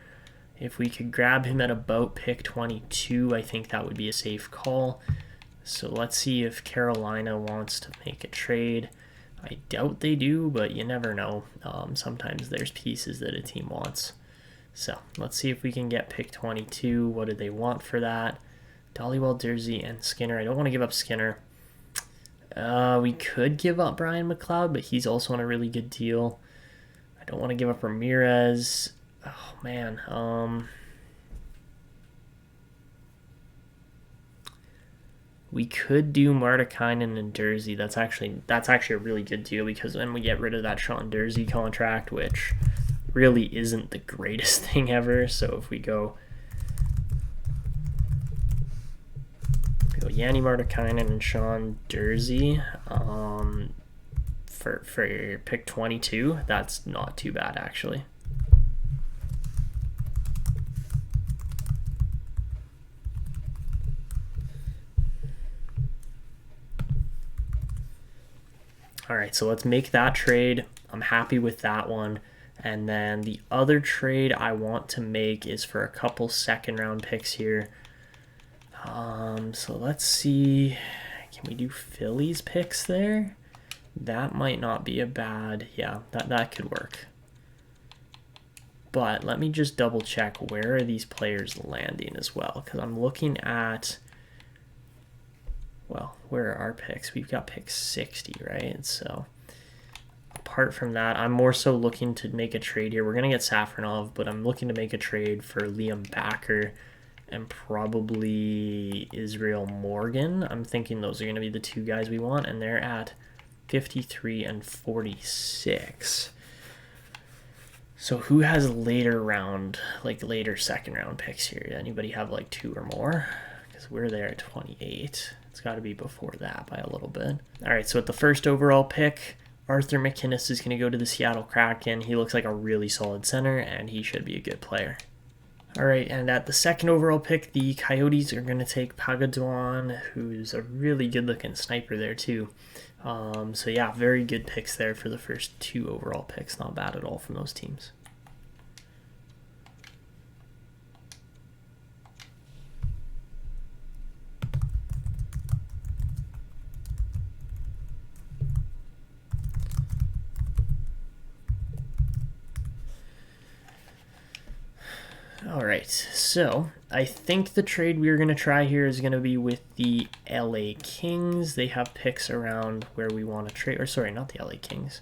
S1: If we could grab him at about pick 22, I think that would be a safe call. So let's see if Carolina wants to make a trade. I doubt they do, but you never know. Sometimes there's pieces that a team wants. So let's see if we can get pick 22. What do they want for that? Dhaliwal, Durzi, and Skinner. I don't want to give up Skinner. We could give up Brian McLeod, but he's also on a really good deal. I don't want to give up Ramirez. Oh, man. We could do Martikainen and Durzi. That's actually a really good deal, because then we get rid of that Sean Durzi contract, which really isn't the greatest thing ever. So if we go Yanni Martikainen and Sean Durzi for pick 22, that's not too bad, actually. All right, so let's make that trade. I'm happy with that one. And then the other trade I want to make is for a couple second-round picks here. So let's see. Can we do Phillies picks there? That might not be a bad. Yeah, that could work. But let me just double check, where are these players landing as well? Because I'm looking at, well, where are our picks? We've got pick 60, right? So apart from that, I'm more so looking to make a trade here. We're going to get Safronov, but I'm looking to make a trade for Liam Backer and probably Israel Morgan. I'm thinking those are going to be the two guys we want, and they're at 53 and 46. So who has later round, like later second round picks here? Anybody have like 2 or more? Because we're there at 28. It's got to be before that by a little bit. All right, so at the first overall pick, Arthur McInnes is going to go to the Seattle Kraken. He looks like a really solid center, and he should be a good player. All right, and at the second overall pick, the Coyotes are going to take Pagaduan, who's a really good-looking sniper there, too. So yeah, very good picks there for the first 2 overall picks. Not bad at all from those teams. All right, so I think the trade we're going to try here is going to be with the LA Kings. They have picks around where we want to trade, or sorry, not the LA Kings.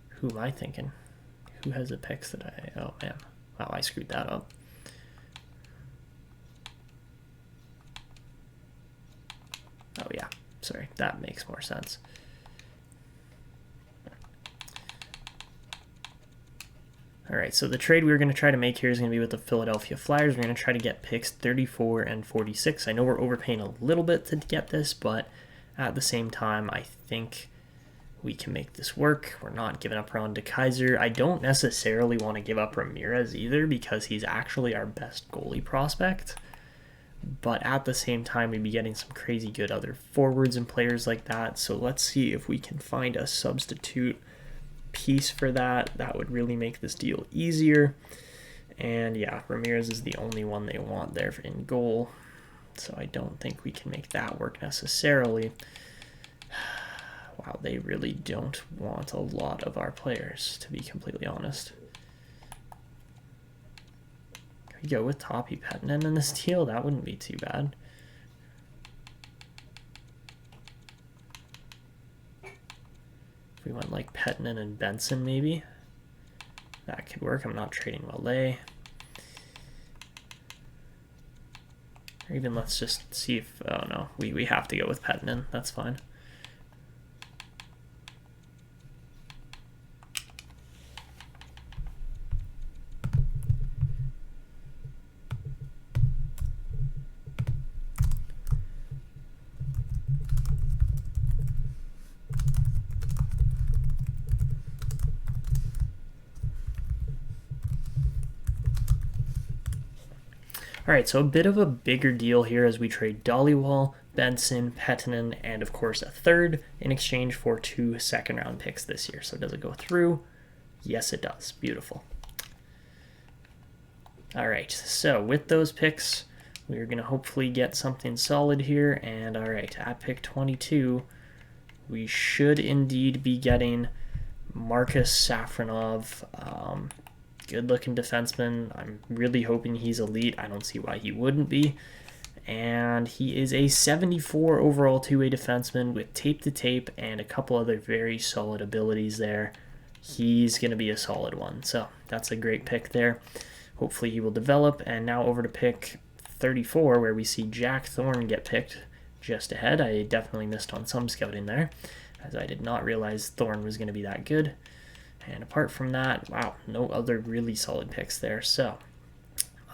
S1: Who am I thinking? Who has the picks that oh man, wow, I screwed that up. Oh yeah, sorry, that makes more sense. All right, so the trade we're going to try to make here is going to be with the Philadelphia Flyers. We're going to try to get picks 34 and 46. I know we're overpaying a little bit to get this, but at the same time, I think we can make this work. We're not giving up Ron DeKaiser. I don't necessarily want to give up Ramirez either because he's actually our best goalie prospect. But at the same time, we'd be getting some crazy good other forwards and players like that. So let's see if we can find a substitute piece for that. That would really make this deal easier. And yeah, Ramirez is the only one they want there in goal. So I don't think we can make that work necessarily. Wow, they really don't want a lot of our players, to be completely honest. Could we go with Toppy Pettinen in this deal? That wouldn't be too bad. If we went like Pettinen and Benson, maybe. That could work. I'm not trading Malay. Or even let's just see if... Oh no, we have to go with Pettinen. That's fine. All right, so a bit of a bigger deal here as we trade Dhaliwal, Benson, Pettinen, and of course a third in exchange for 2 second-round picks this year. So does it go through? Yes, it does. Beautiful. All right, so with those picks, we're going to hopefully get something solid here. And all right, at pick 22, we should indeed be getting Marcus Safronov. Good-looking defenseman. I'm really hoping he's elite. I don't see why he wouldn't be. And he is a 74 overall two-way defenseman with tape-to-tape and a couple other very solid abilities there. He's going to be a solid one. So that's a great pick there. Hopefully he will develop. And now over to pick 34, where we see Jack Thorne get picked just ahead. I definitely missed on some scouting there, as I did not realize Thorne was going to be that good. And apart from that, wow, no other really solid picks there. So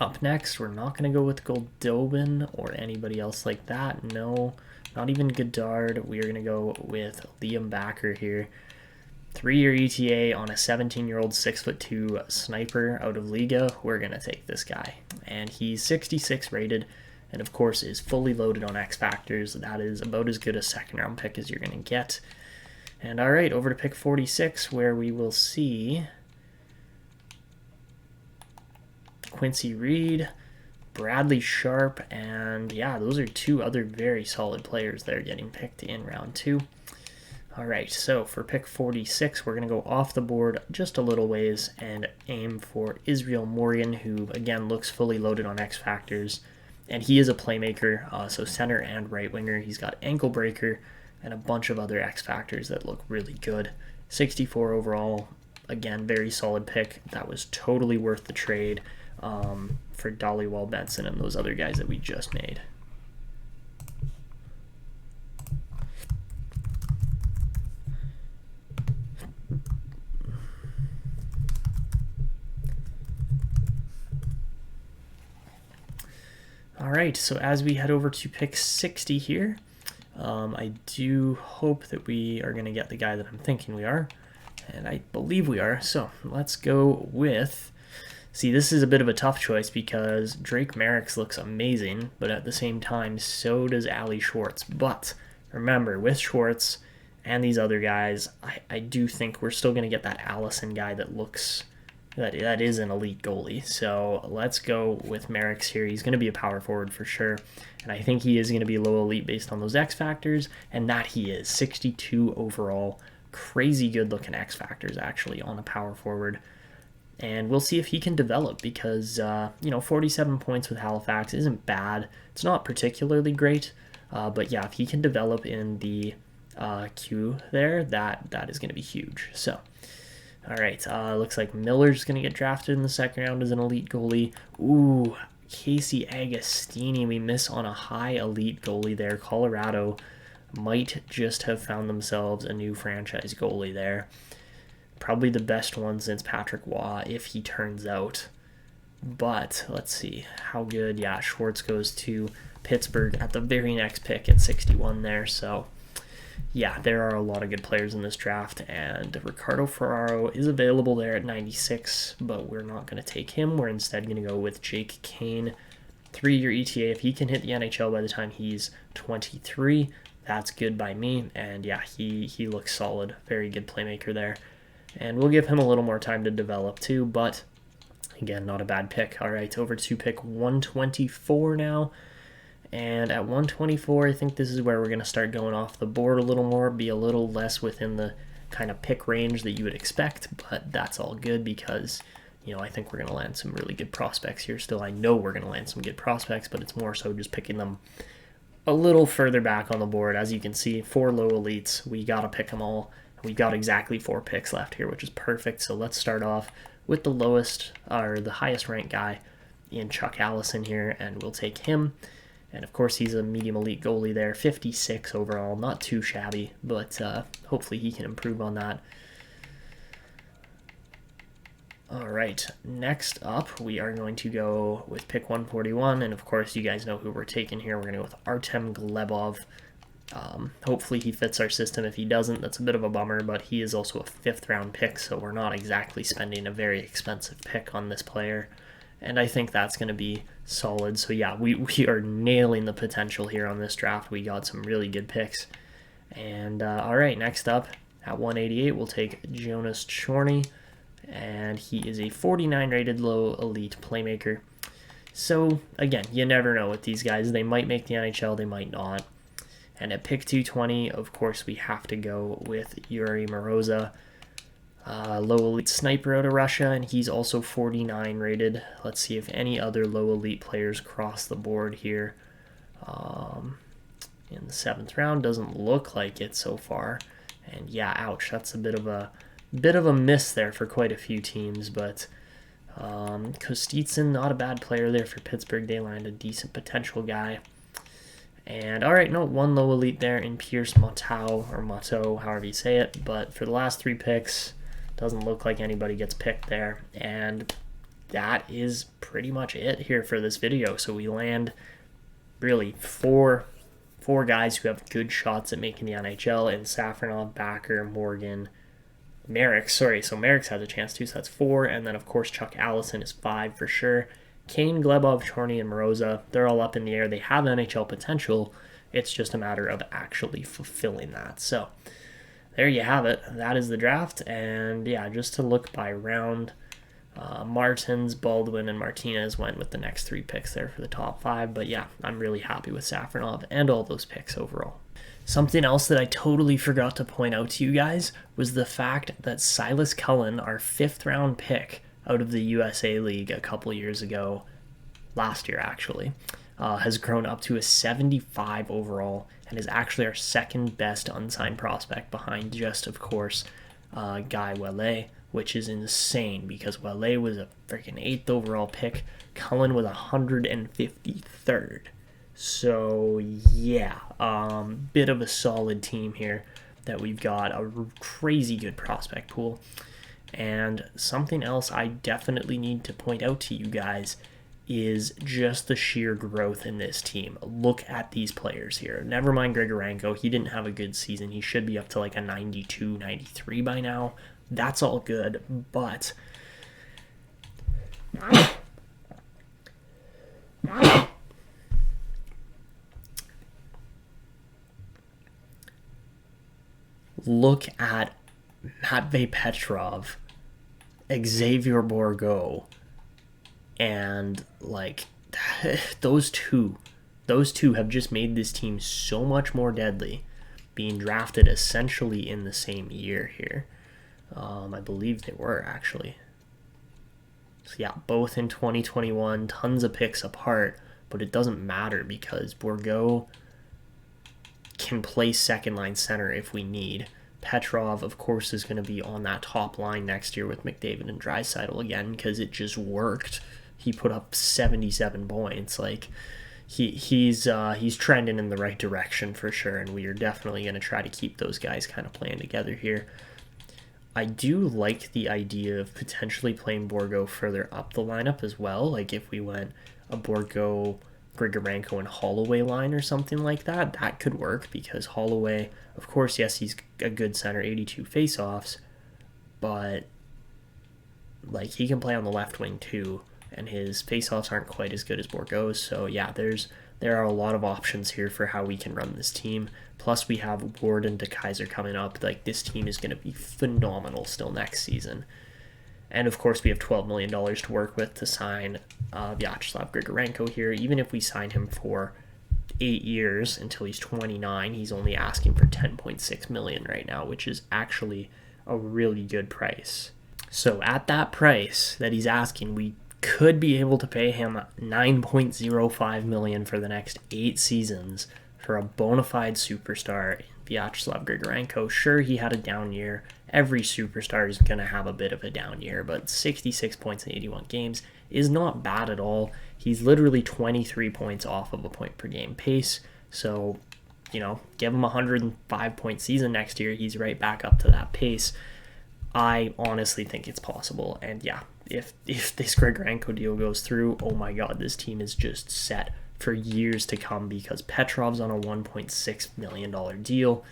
S1: up next, we're not going to go with Goldobin or anybody else like that. No, not even Goddard. We are going to go with Liam Backer here. 3-year ETA on a 17-year-old 6'2" sniper out of Liga. We're going to take this guy. And he's 66 rated and, of course, is fully loaded on X Factors. That is about as good a second-round pick as you're going to get. And all right, over to pick 46, where we will see Quincy Reed, Bradley Sharp, and yeah, those are 2 other very solid players that are getting picked in round 2. All right, so for pick 46, we're going to go off the board just a little ways and aim for Israel Morgan, who, again, looks fully loaded on X Factors. And he is a playmaker, so center and right winger. He's got ankle breaker and a bunch of other X Factors that look really good. 64 overall, again, very solid pick. That was totally worth the trade for Dhaliwal, Benson, and those other guys that we just made. All right, so as we head over to pick 60 here, I do hope that we are going to get the guy that I'm thinking we are, and I believe we are. So let's go with, see, this is a bit of a tough choice because Drake Merrick's looks amazing, but at the same time, so does Ali Schwartz. But remember, with Schwartz and these other guys, I do think we're still going to get that Allison guy that looks, that is an elite goalie. So let's go with Merrick's here. He's going to be a power forward for sure, and I think he is going to be low elite based on those X factors, and that he is. 62 overall, crazy good looking X factors actually on a power forward. And we'll see if he can develop because, 47 points with Halifax isn't bad. It's not particularly great, but yeah, if he can develop in the queue there, that is going to be huge. So, all right, looks like Miller's going to get drafted in the second round as an elite goalie. Ooh, Casey Agostini, we miss on a high elite goalie there. Colorado might just have found themselves a new franchise goalie there. Probably the best one since Patrick Waugh, if he turns out. But let's see how good. Yeah, Schwartz goes to Pittsburgh at the very next pick at 61 there. So, yeah, there are a lot of good players in this draft. And Ricardo Ferraro is available there at 96, but we're not going to take him. We're instead going to go with Jake Kane, 3-year ETA. If he can hit the NHL by the time he's 23, that's good by me. And yeah, he looks solid. Very good playmaker there. And we'll give him a little more time to develop too, but again, not a bad pick. All right, over to pick 124 now. And at 124, I think this is where we're going to start going off the board a little more, be a little less within the kind of pick range that you would expect, but that's all good because, I think we're going to land some really good prospects here still. I know we're going to land some good prospects, but it's more so just picking them a little further back on the board. As you can see, 4 low elites. We got to pick them all. We've got exactly 4 picks left here, which is perfect. So let's start off with the lowest, or the highest ranked guy in Chuck Allison here, and we'll take him. And of course, he's a medium elite goalie there, 56 overall, not too shabby, but hopefully he can improve on that. All right, next up, we are going to go with pick 141, and of course, you guys know who we're taking here. We're going to go with Artem Glebov. Hopefully he fits our system. If he doesn't, that's a bit of a bummer, but he is also a 5th round pick, so we're not exactly spending a very expensive pick on this player, and I think that's going to be solid. So yeah, we are nailing the potential here on this draft. We got some really good picks. And all right, next up at 188, we'll take Jonas Chorny, and he is a 49 rated low elite playmaker. So again, you never know with these guys. They might make the NHL, they might not. And at pick 220, of course, we have to go with Yuri Moroza, low elite sniper out of Russia, and he's also 49 rated. Let's see if any other low elite players cross the board here. In the 7th round, doesn't look like it so far. And yeah, ouch, that's a bit of a miss there for quite a few teams, but Kostitsyn, not a bad player there for Pittsburgh. They land a decent potential guy. And all right, no, 1 low elite there in Pierce Moteau, or Moteau, however you say it. But for the last 3 picks, doesn't look like anybody gets picked there. And that is pretty much it here for this video. So we land really four guys who have good shots at making the NHL, and Safronov, Backer, Morgan, Merrick. Sorry, so Merrick's has a chance too, so that's 4. And then, of course, Chuck Allison is 5 for sure. Kane, Glebov, Chorny, and Moroza, they're all up in the air. They have NHL potential. It's just a matter of actually fulfilling that. So there you have it. That is the draft. And yeah, just to look by round, Martins, Baldwin, and Martinez went with the next 3 picks there for the top 5. But yeah, I'm really happy with Safronov and all those picks overall. Something else that I totally forgot to point out to you guys was the fact that Silas Cullen, our 5th round pick out of the USA League a couple years ago, last year actually, has grown up to a 75 overall and is actually our 2nd best unsigned prospect behind just, of course, Guy Ouellet, which is insane because Ouellet was a freaking 8th overall pick. Cullen was 153rd. So yeah, bit of a solid team here that we've got, a crazy good prospect pool. And something else I definitely need to point out to you guys is just the sheer growth in this team. Look at these players here. Never mind Grigorenko. He didn't have a good season. He should be up to like a 92, 93 by now. That's all good, but look at Matvei Petrov, Xavier Bourgault, and like those two have just made this team so much more deadly, being drafted essentially in the same year here. I believe they were actually. So yeah, both in 2021, tons of picks apart, but it doesn't matter because Bourgault can play second line center if we need. Petrov, of course, is going to be on that top line next year with McDavid and Draisaitl again because it just worked. He put up 77 points. Like he's trending in the right direction for sure, and we are definitely going to try to keep those guys kind of playing together here. I do like the idea of potentially playing Bourgault further up the lineup as well. Like if we went a Bourgault, Grigorenko, and Holloway line or something like that, that could work because Holloway, of course, yes, he's a good center, 82 faceoffs, but like he can play on the left wing too, and his faceoffs aren't quite as good as Bourgault's. So yeah, there are a lot of options here for how we can run this team. Plus we have Ward and DeKaiser coming up. Like this team is going to be phenomenal still next season. And of course we have $12 million to work with to sign Vyacheslav Grigorenko here. Even if we sign him for 8 years until he's 29, he's only asking for $10.6 million right now, which is actually a really good price. So at that price that he's asking, we could be able to pay him $9.05 million for the next 8 seasons for a bona fide superstar in Vyacheslav Grigorenko. Sure, he had a down year. Every superstar is going to have a bit of a down year, but 66 points in 81 games is not bad at all. He's literally 23 points off of a point per game pace. So, give him a 105-point season next year. He's right back up to that pace. I honestly think it's possible. And yeah, if this Grigorenko deal goes through, oh my God, this team is just set for years to come because Petrov's on a $1.6 million deal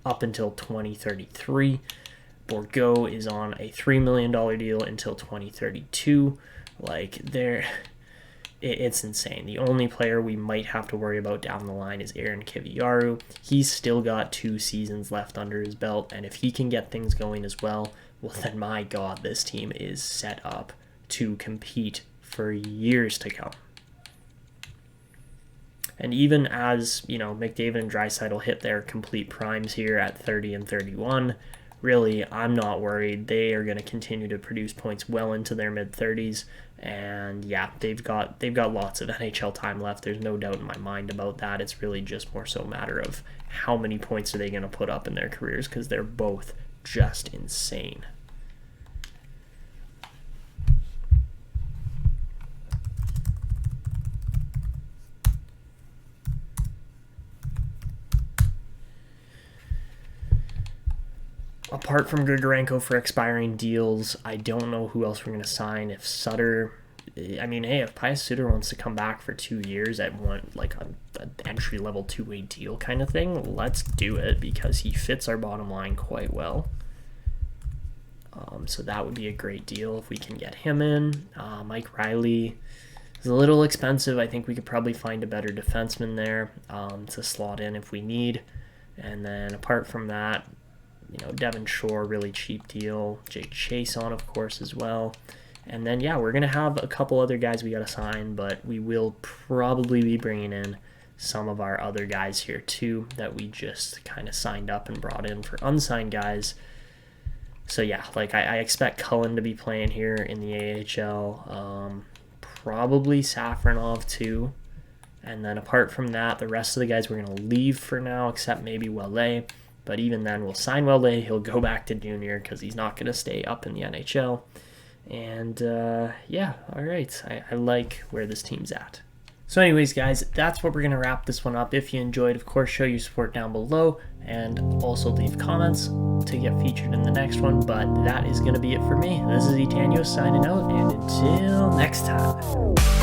S1: up until 2033. Bourgault is on a $3 million deal until 2032. It's insane. The only player we might have to worry about down the line is Aaron Kiviaru. He's still got 2 seasons left under his belt, and if he can get things going as well, then my God, this team is set up to compete for years to come. And even as, McDavid and Draisaitl hit their complete primes here at 30 and 31, really, I'm not worried. They are going to continue to produce points well into their mid-30s. And yeah, they've got lots of NHL time left. There's no doubt in my mind about that. It's really just more so a matter of how many points are they going to put up in their careers because they're both just insane. Apart from Grigorenko for expiring deals, I don't know who else we're going to sign. If Pius Suter wants to come back for 2 years at an entry-level 2-way deal kind of thing, let's do it because he fits our bottom line quite well. So that would be a great deal if we can get him in. Mike Riley is a little expensive. I think we could probably find a better defenseman there to slot in if we need. And then apart from that, Devin Shore, really cheap deal. Jake Chason, of course, as well. And then, yeah, we're going to have a couple other guys we got to sign, but we will probably be bringing in some of our other guys here, too, that we just kind of signed up and brought in for unsigned guys. So, yeah, I expect Cullen to be playing here in the AHL. Probably Safronov, too. And then apart from that, the rest of the guys we're going to leave for now, except maybe Welle. But even then, we'll sign Welle. He'll go back to junior because he's not going to stay up in the NHL. And, yeah, all right. I like where this team's at. So anyways, guys, that's what we're going to wrap this one up. If you enjoyed, of course, show your support down below. And also leave comments to get featured in the next one. But that is going to be it for me. This is Etanyos signing out. And until next time.